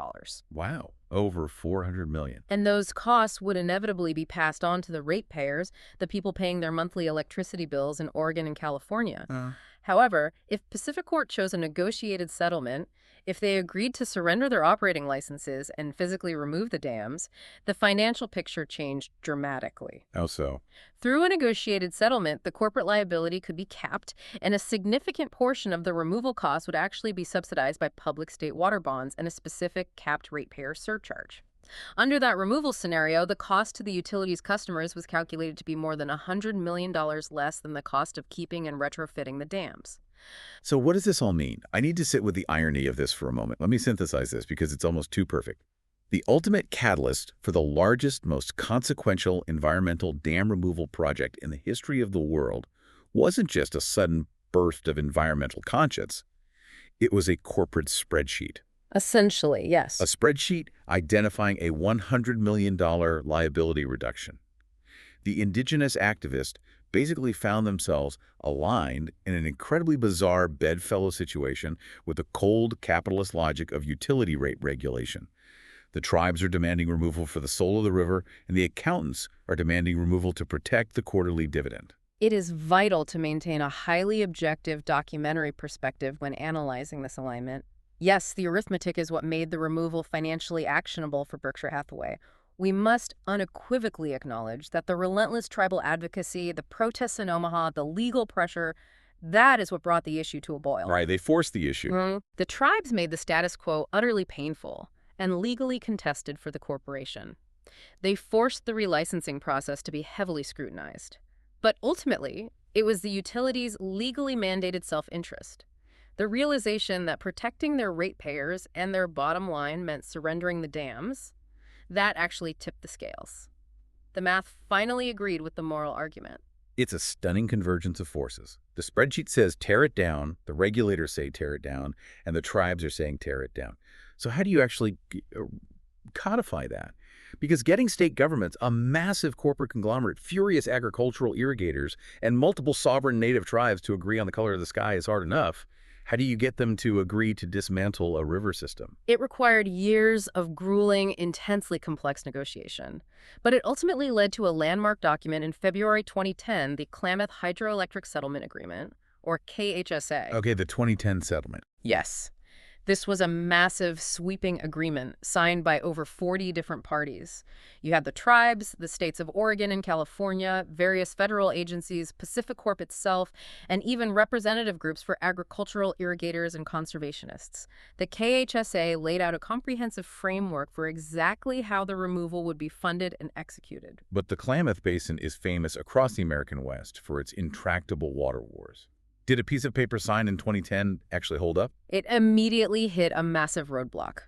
Speaker 1: Wow. Over $400 million.
Speaker 3: And those costs would inevitably be passed on to the ratepayers, the people paying their monthly electricity bills in Oregon and California. However, if PacifiCorp chose a negotiated settlement, if they agreed to surrender their operating licenses and physically remove the dams, the financial picture changed dramatically.
Speaker 1: How so?
Speaker 3: Through a negotiated settlement, the corporate liability could be capped, and a significant portion of the removal costs would actually be subsidized by public state water bonds and a specific capped ratepayer surcharge. Under that removal scenario, the cost to the utilities customers was calculated to be more than $100 million less than the cost of keeping and retrofitting the dams.
Speaker 1: So what does this all mean? I need to sit with the irony of this for a moment. Let me synthesize this because it's almost too perfect. The ultimate catalyst for the largest, most consequential environmental dam removal project in the history of the world wasn't just a sudden burst of environmental conscience. It was a corporate spreadsheet.
Speaker 3: Essentially, yes.
Speaker 1: A spreadsheet identifying a $100 million liability reduction. The indigenous activists basically found themselves aligned in an incredibly bizarre bedfellow situation with the cold capitalist logic of utility rate regulation. The tribes are demanding removal for the soul of the river, and the accountants are demanding removal to protect the quarterly dividend.
Speaker 3: It is vital to maintain a highly objective documentary perspective when analyzing this alignment. Yes, the arithmetic is what made the removal financially actionable for Berkshire Hathaway. We must unequivocally acknowledge that the relentless tribal advocacy, the protests in Omaha, the legal pressure, that is what brought the issue to a boil.
Speaker 1: Right, they forced the issue.
Speaker 3: The tribes made the status quo utterly painful and legally contested for the corporation. They forced the relicensing process to be heavily scrutinized. But ultimately, it was the utilities' legally mandated self-interest. The realization that protecting their ratepayers and their bottom line meant surrendering the dams, that actually tipped the scales. The math finally agreed with the moral argument.
Speaker 1: It's a stunning convergence of forces. The spreadsheet says tear it down, the regulators say tear it down, and the tribes are saying tear it down. So how do you actually codify that? Because getting state governments, a massive corporate conglomerate, furious agricultural irrigators, and multiple sovereign native tribes to agree on the color of the sky is hard enough. How do you get them to agree to dismantle a river system?
Speaker 3: It required years of grueling, intensely complex negotiation. But it ultimately led to a landmark document in February 2010, the Klamath Hydroelectric Settlement Agreement, or KHSA.
Speaker 1: Okay, the 2010 settlement.
Speaker 3: Yes. This was a massive, sweeping agreement signed by over 40 different parties. You had the tribes, the states of Oregon and California, various federal agencies, PacifiCorp itself, and even representative groups for agricultural irrigators and conservationists. The KHSA laid out a comprehensive framework for exactly how the removal would be funded and executed.
Speaker 1: But the Klamath Basin is famous across the American West for its intractable water wars. Did a piece of paper signed in 2010 actually hold up?
Speaker 3: It immediately hit a massive roadblock.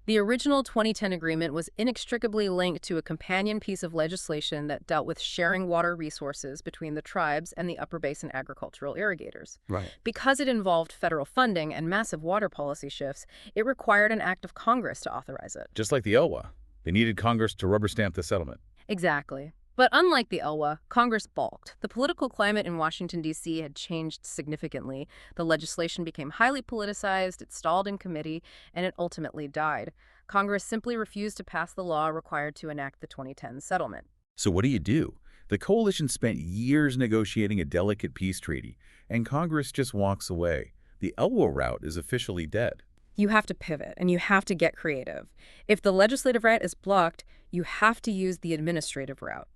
Speaker 3: The original 2010 agreement was inextricably linked to a companion piece of legislation that dealt with sharing water resources between the tribes and the Upper Basin agricultural irrigators.
Speaker 1: Right.
Speaker 3: Because it involved federal funding and massive water policy shifts, it required an act of Congress to authorize it.
Speaker 1: Just like the Elwha, they needed Congress to rubber stamp the settlement.
Speaker 3: Exactly. But unlike the Elwha, Congress balked. The political climate in Washington, D.C. had changed significantly. The legislation became highly politicized, it stalled in committee, and it ultimately died. Congress simply refused to pass the law required to enact the 2010 settlement.
Speaker 1: So what do? The coalition spent years negotiating a delicate peace treaty, and Congress just walks away. The Elwha route is officially dead.
Speaker 3: You have to pivot, and you have to get creative. If the legislative route is blocked, you have to use the administrative route.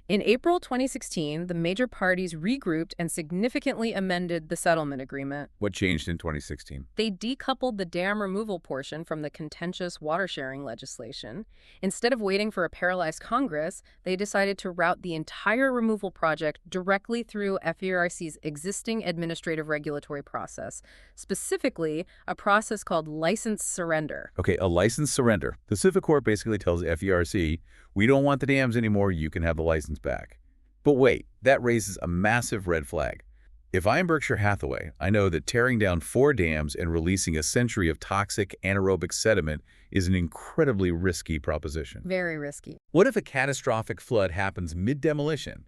Speaker 3: In April 2016, the major parties regrouped and significantly amended the settlement agreement.
Speaker 1: What changed in 2016?
Speaker 3: They decoupled the dam removal portion from the contentious water-sharing legislation. Instead of waiting for a paralyzed Congress, they decided to route the entire removal project directly through FERC's existing administrative regulatory process, specifically a process called license surrender.
Speaker 1: Okay, a license surrender. PacifiCorp basically tells FERC, we don't want the dams anymore, you can have the license back. But wait, that raises a massive red flag. If I'm Berkshire Hathaway, I know that tearing down 4 dams and releasing a century of toxic anaerobic sediment is an incredibly risky proposition.
Speaker 3: Very risky.
Speaker 1: What if a catastrophic flood happens mid-demolition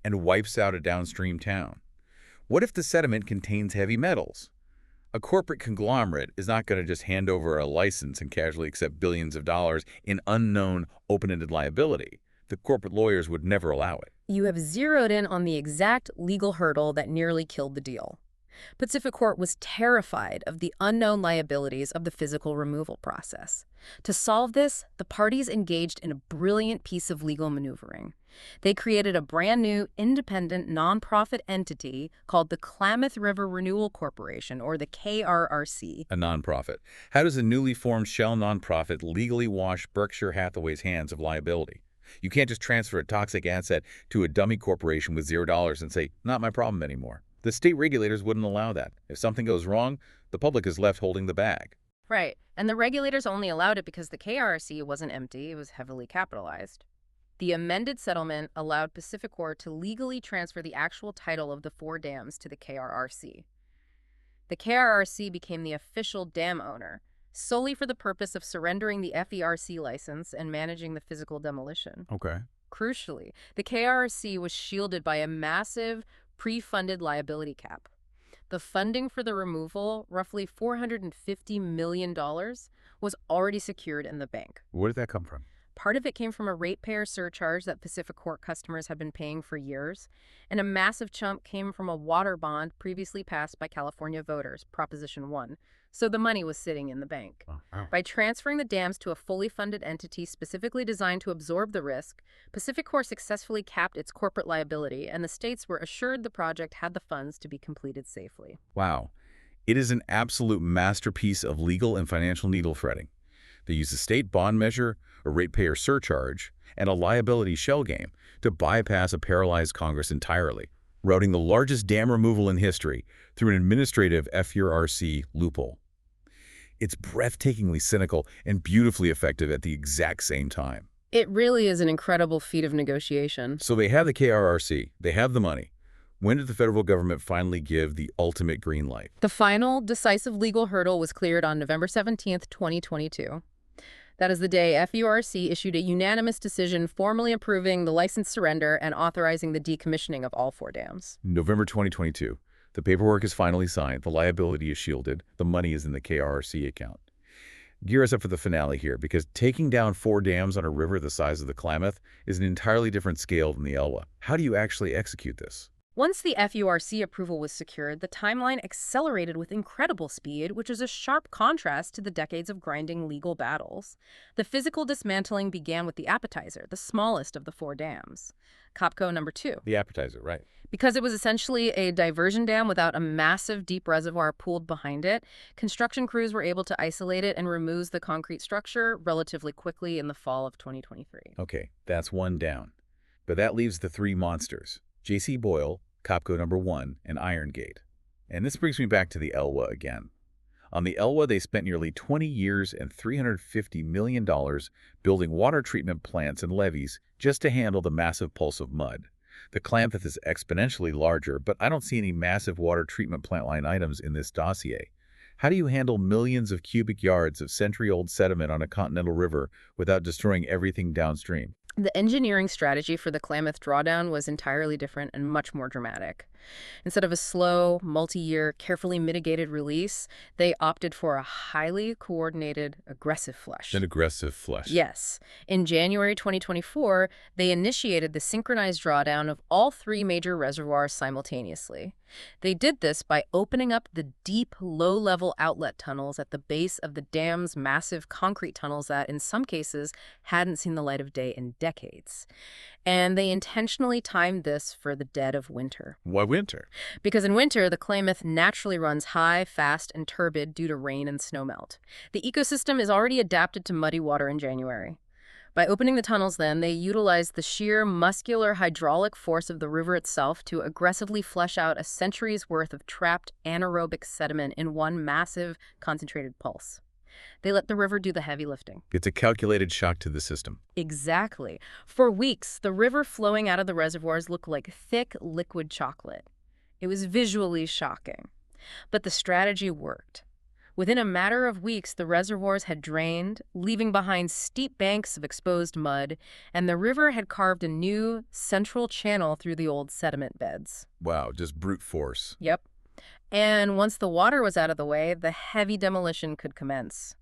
Speaker 1: and wipes out a downstream town? What if the sediment contains heavy metals? A corporate conglomerate is not going to just hand over a license and casually accept billions of dollars in unknown open-ended liability. The corporate lawyers would never allow it.
Speaker 3: You have zeroed in on the exact legal hurdle that nearly killed the deal. PacifiCorp was terrified of the unknown liabilities of the physical removal process. To solve this, the parties engaged in a brilliant piece of legal maneuvering. They created a brand new, independent, nonprofit entity called the Klamath River Renewal Corporation, or the KRRC.
Speaker 1: A nonprofit. How does a newly formed shell nonprofit legally wash Berkshire Hathaway's hands of liability? You can't just transfer a toxic asset to a dummy corporation with $0 and say, not my problem anymore. The state regulators wouldn't allow that. If something goes wrong, the public is left holding the bag.
Speaker 3: Right, and the regulators only allowed it because the KRC wasn't empty, it was heavily capitalized. The amended settlement allowed PacifiCorp to legally transfer the actual title of the 4 dams to the KRRC. The KRRC became the official dam owner, solely for the purpose of surrendering the FERC license and managing the physical demolition.
Speaker 1: Okay.
Speaker 3: Crucially, the KRC was shielded by a massive pre-funded liability cap. The funding for the removal, roughly $450 million, was already secured in the bank.
Speaker 1: Where did that come from?
Speaker 3: Part of it came from a ratepayer surcharge that PacifiCorp customers had been paying for years, and a massive chunk came from a water bond previously passed by California voters, Proposition 1. So the money was sitting in the bank.
Speaker 1: Oh, wow.
Speaker 3: By transferring the dams to a fully funded entity specifically designed to absorb the risk, PacifiCorp successfully capped its corporate liability, and the states were assured the project had the funds to be completed safely.
Speaker 1: Wow. It is an absolute masterpiece of legal and financial needle threading. They use a state bond measure, a ratepayer surcharge, and a liability shell game to bypass a paralyzed Congress entirely, routing the largest dam removal in history through an administrative FERC loophole. It's breathtakingly cynical and beautifully effective at the exact same time.
Speaker 3: It really is an incredible feat of negotiation.
Speaker 1: So they have the KRRC, they have the money. When did the federal government finally give the ultimate green light?
Speaker 3: The final, decisive legal hurdle was cleared on November 17, 2022. That is the day FERC issued a unanimous decision formally approving the license surrender and authorizing the decommissioning of all 4 dams.
Speaker 1: November 2022. The paperwork is finally signed, the liability is shielded, the money is in the KRRC account. Gear us up for the finale here, because taking down 4 dams on a river the size of the Klamath is an entirely different scale than the Elwha. How do you actually execute this?
Speaker 3: Once the FERC approval was secured, the timeline accelerated with incredible speed, which is a sharp contrast to the decades of grinding legal battles. The physical dismantling began with the appetizer, the smallest of the 4 dams, Copco number 2.
Speaker 1: The appetizer, right.
Speaker 3: Because it was essentially a diversion dam without a massive deep reservoir pooled behind it, construction crews were able to isolate it and remove the concrete structure relatively quickly in the fall of 2023.
Speaker 1: Okay, that's 1 down. But that leaves the 3 monsters, J.C. Boyle, Copco number 1, and Iron Gate. And this brings me back to the Elwha again. On the Elwha, they spent nearly 20 years and $350 million building water treatment plants and levees just to handle the massive pulse of mud. The Klamath is exponentially larger, but I don't see any massive water treatment plant line items in this dossier. How do you handle millions of cubic yards of century-old sediment on a continental river without destroying everything downstream?
Speaker 3: The engineering strategy for the Klamath drawdown was entirely different and much more dramatic. Instead of a slow, multi-year, carefully mitigated release, they opted for a highly coordinated, aggressive flush.
Speaker 1: An aggressive flush.
Speaker 3: Yes. In January 2024, they initiated the synchronized drawdown of all three major reservoirs simultaneously. They did this by opening up the deep, low-level outlet tunnels at the base of the dam's massive concrete tunnels that, in some cases, hadn't seen the light of day in decades. And they intentionally timed this for the dead of winter.
Speaker 1: Why winter?
Speaker 3: Because in winter, the Klamath naturally runs high, fast, and turbid due to rain and snowmelt. The ecosystem is already adapted to muddy water in January. By opening the tunnels then, they utilized the sheer muscular hydraulic force of the river itself to aggressively flush out a century's worth of trapped anaerobic sediment in one massive, concentrated pulse. They let the river do the heavy lifting.
Speaker 1: It's a calculated shock to the system.
Speaker 3: Exactly. For weeks, the river flowing out of the reservoirs looked like thick, liquid chocolate. It was visually shocking. But the strategy worked. Within a matter of weeks, the reservoirs had drained, leaving behind steep banks of exposed mud, and the river had carved a new, central channel through the old sediment beds.
Speaker 1: Wow, just brute force.
Speaker 3: Yep. And once the water was out of the way, the heavy demolition could commence.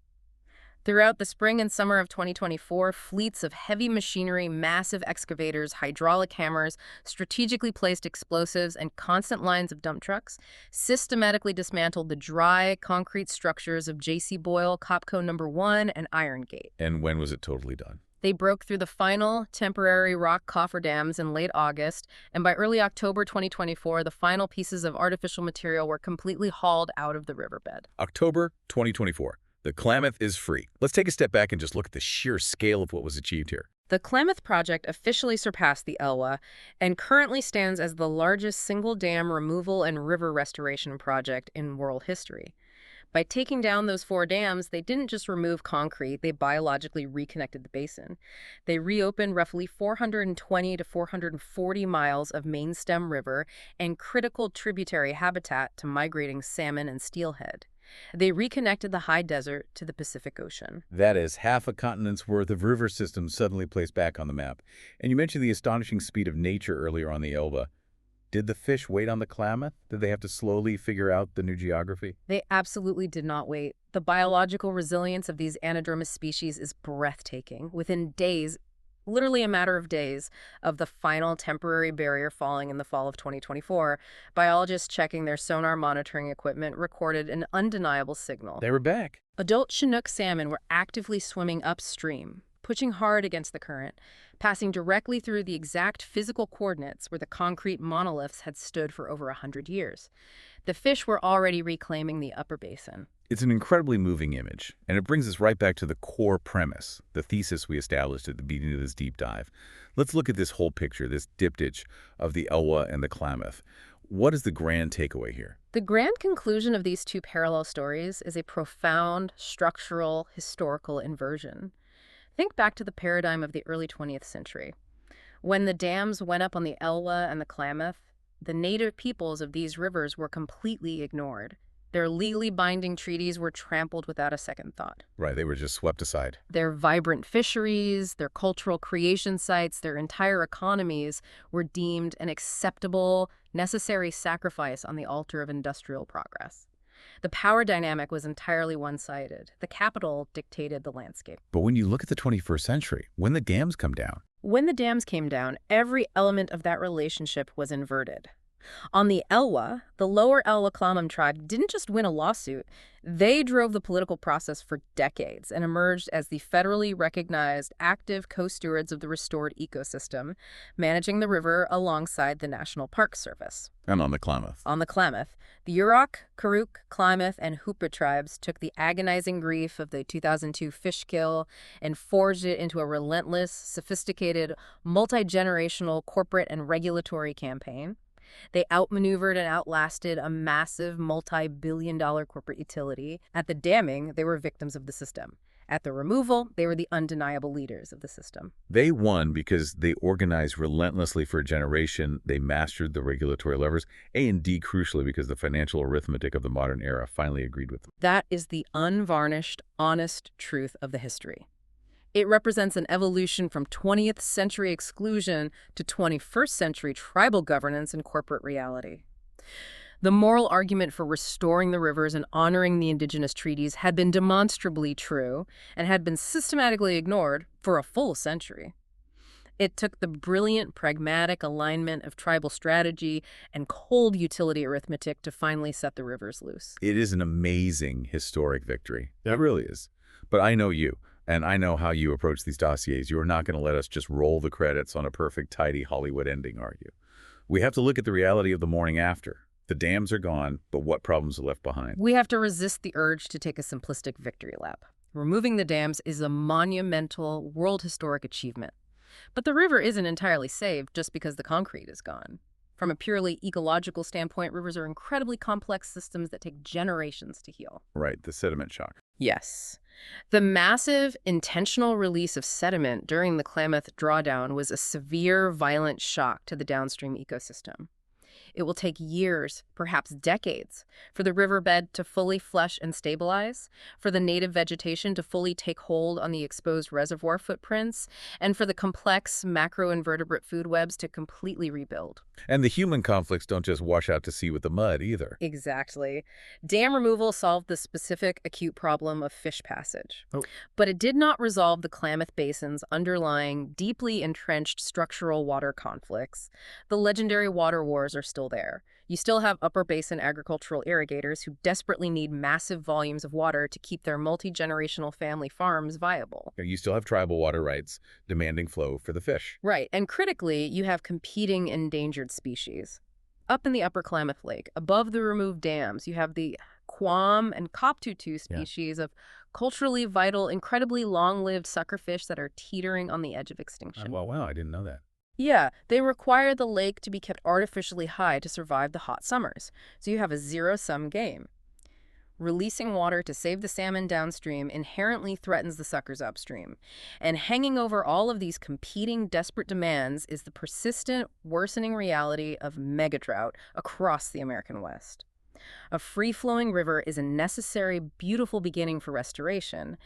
Speaker 3: Throughout the spring and summer of 2024, fleets of heavy machinery, massive excavators, hydraulic hammers, strategically placed explosives, and constant lines of dump trucks systematically dismantled the dry, concrete structures of J.C. Boyle, Copco No. 1, and Iron Gate.
Speaker 1: And when was it totally done?
Speaker 3: They broke through the final temporary rock cofferdams in late August, and by early October 2024, the final pieces of artificial material were completely hauled out of the riverbed.
Speaker 1: October 2024. The Klamath is free. Let's take a step back and just look at the sheer scale of what was achieved here.
Speaker 3: The Klamath project officially surpassed the Elwha and currently stands as the largest single dam removal and river restoration project in world history. By taking down those 4 dams, they didn't just remove concrete, they biologically reconnected the basin. They reopened roughly 420 to 440 miles of main stem river and critical tributary habitat to migrating salmon and steelhead. They reconnected the high desert to the Pacific Ocean.
Speaker 1: That is half a continent's worth of river systems suddenly placed back on the map. And you mentioned the astonishing speed of nature earlier on the Elwha. Did the fish wait on the Klamath? Did they have to slowly figure out the new geography?
Speaker 3: They absolutely did not wait. The biological resilience of these anadromous species is breathtaking. Within days, literally a matter of days, of the final temporary barrier falling in the fall of 2024, biologists checking their sonar monitoring equipment recorded an undeniable signal.
Speaker 1: They were back.
Speaker 3: Adult Chinook salmon were actively swimming upstream, pushing hard against the current, passing directly through the exact physical coordinates where the concrete monoliths had stood for over 100 years. The fish were already reclaiming the upper basin.
Speaker 1: It's an incredibly moving image, and it brings us right back to the core premise, the thesis we established at the beginning of this deep dive. Let's look at this whole picture, this diptych of the Elwha and the Klamath. What is the grand takeaway here?
Speaker 3: The grand conclusion of these two parallel stories is a profound structural, historical inversion. Think back to the paradigm of the early 20th century. When the dams went up on the Elwha and the Klamath, the native peoples of these rivers were completely ignored. Their legally binding treaties were trampled without a second thought.
Speaker 1: Right, they were just swept aside.
Speaker 3: Their vibrant fisheries, their cultural creation sites, their entire economies were deemed an acceptable, necessary sacrifice on the altar of industrial progress. The power dynamic was entirely one-sided. The capital dictated the landscape.
Speaker 1: But when you look at the 21st century, when the dams come down,
Speaker 3: When the dams came down, every element of that relationship was inverted. On the Elwha, the Lower Elwha Klallam tribe didn't just win a lawsuit. They drove the political process for decades and emerged as the federally recognized active co-stewards of the restored ecosystem, managing the river alongside the National Park Service.
Speaker 1: and on the Klamath.
Speaker 3: On the Klamath, the Yurok, Karuk, Klamath, and Hoopa tribes took the agonizing grief of the 2002 fish kill and forged it into a relentless, sophisticated, multi-generational corporate and regulatory campaign. They outmaneuvered and outlasted a massive multi-billion-dollar corporate utility. At the damming, they were victims of the system. At the removal, they were the undeniable leaders of the system.
Speaker 1: They won because they organized relentlessly for a generation. They mastered the regulatory levers, and D, crucially, because the financial arithmetic of the modern era finally agreed with them.
Speaker 3: That is the unvarnished, honest truth of the history. It represents an evolution from 20th century exclusion to 21st century tribal governance and corporate reality. The moral argument for restoring the rivers and honoring the indigenous treaties had been demonstrably true and had been systematically ignored for a full century. It took the brilliant, pragmatic alignment of tribal strategy and cold utility arithmetic to finally set the rivers loose.
Speaker 1: It is an amazing historic victory. It really is. But I know you, and I know how you approach these dossiers. You are not going to let us just roll the credits on a perfect, tidy Hollywood ending, are you? We have to look at the reality of the morning after. The dams are gone, but what problems are left behind?
Speaker 3: We have to resist the urge to take a simplistic victory lap. Removing the dams is a monumental world historic achievement. But the river isn't entirely saved just because the concrete is gone. From a purely ecological standpoint, rivers are incredibly complex systems that take generations to heal.
Speaker 1: Right, the sediment shock.
Speaker 3: Yes. The massive, intentional release of sediment during the Klamath drawdown was a severe, violent shock to the downstream ecosystem. It will take years, perhaps decades, for the riverbed to fully flush and stabilize, for the native vegetation to fully take hold on the exposed reservoir footprints, and for the complex macroinvertebrate food webs to completely rebuild.
Speaker 1: And the human conflicts don't just wash out to sea with the mud either.
Speaker 3: Exactly. Dam removal solved the specific acute problem of fish passage.
Speaker 1: Oh.
Speaker 3: But it did not resolve the Klamath Basin's underlying, deeply entrenched structural water conflicts. The legendary water wars are still there. You still have upper basin agricultural irrigators who desperately need massive volumes of water to keep their multi-generational family farms viable.
Speaker 1: You still have tribal water rights demanding flow for the fish.
Speaker 3: Right, and critically, you have competing endangered species. Up in the upper Klamath Lake, above the removed dams, you have the quam and coptutu species of culturally vital, incredibly long-lived suckerfish that are teetering on the edge of extinction.
Speaker 1: Wow, I didn't know that.
Speaker 3: Yeah, they require the lake to be kept artificially high to survive the hot summers. So you have a zero-sum game. Releasing water to save the salmon downstream inherently threatens the suckers upstream. And hanging over all of these competing, desperate demands is the persistent, worsening reality of megadrought across the American West. A free-flowing river is a necessary, beautiful beginning for restoration,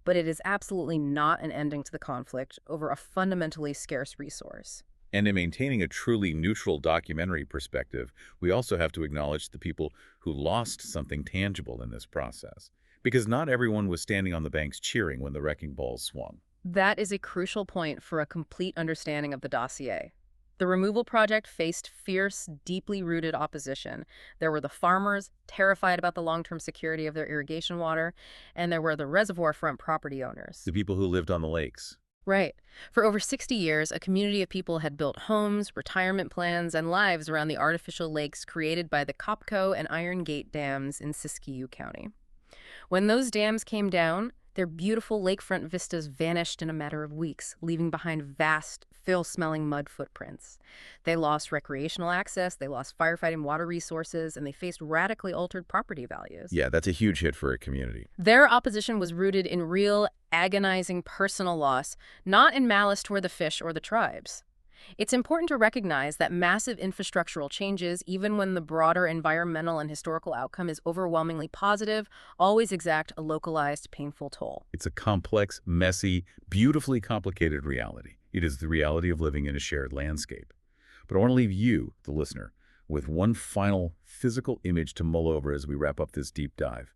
Speaker 3: but it is absolutely not an ending to the conflict over a fundamentally scarce resource.
Speaker 1: And in maintaining a truly neutral documentary perspective, we also have to acknowledge the people who lost something tangible in this process. Because not everyone was standing on the banks cheering when the wrecking balls swung.
Speaker 3: That is a crucial point for a complete understanding of the dossier. The removal project faced fierce, deeply rooted opposition. There were the farmers, terrified about the long-term security of their irrigation water, and there were the reservoir front property owners.
Speaker 1: The people who lived on the lakes.
Speaker 3: Right. For over 60 years, a community of people had built homes, retirement plans, and lives around the artificial lakes created by the Copco and Iron Gate dams in Siskiyou County. When those dams came down, their beautiful lakefront vistas vanished in a matter of weeks, leaving behind vast, filth-smelling mud footprints. They lost recreational access, they lost firefighting water resources, and they faced radically altered property values.
Speaker 1: Yeah, that's a huge hit for a community.
Speaker 3: Their opposition was rooted in real, agonizing personal loss, not in malice toward the fish or the tribes. It's important to recognize that massive infrastructural changes, even when the broader environmental and historical outcome is overwhelmingly positive, always exact a localized, painful toll.
Speaker 1: It's a complex, messy, beautifully complicated reality. It is the reality of living in a shared landscape. But I want to leave you, the listener, with one final physical image to mull over as we wrap up this deep dive.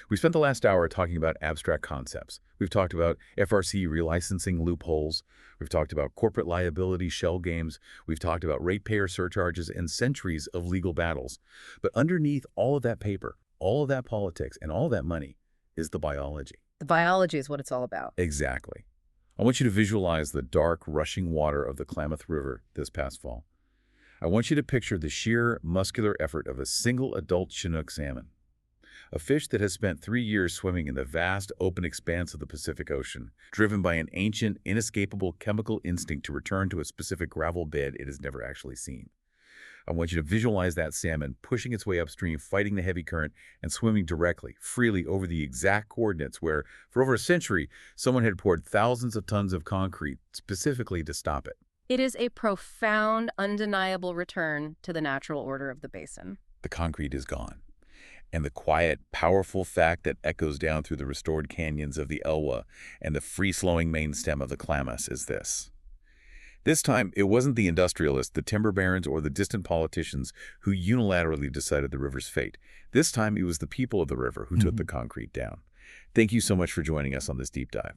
Speaker 1: We spent the last hour talking about abstract concepts. We've talked about FRC relicensing loopholes. We've talked about corporate liability shell games. We've talked about ratepayer surcharges and centuries of legal battles. But underneath all of that paper, all of that politics, and all of that money is the biology.
Speaker 3: The biology is what it's all about.
Speaker 1: Exactly. I want you to visualize the dark, rushing water of the Klamath River this past fall. I want you to picture the sheer muscular effort of a single adult Chinook salmon. A fish that has spent 3 years swimming in the vast, open expanse of the Pacific Ocean, driven by an ancient, inescapable chemical instinct to return to a specific gravel bed it has never actually seen. I want you to visualize that salmon pushing its way upstream, fighting the heavy current, and swimming directly, freely over the exact coordinates where, for over a century, someone had poured thousands of tons of concrete specifically to stop it.
Speaker 3: It is a profound, undeniable return to the natural order of the basin.
Speaker 1: The concrete is gone. And the quiet, powerful fact that echoes down through the restored canyons of the Elwha and the free-flowing main stem of the Klamath is this. This time, it wasn't the industrialists, the timber barons, or the distant politicians who unilaterally decided the river's fate. This time, it was the people of the river who took the concrete down. Thank you so much for joining us on this deep dive.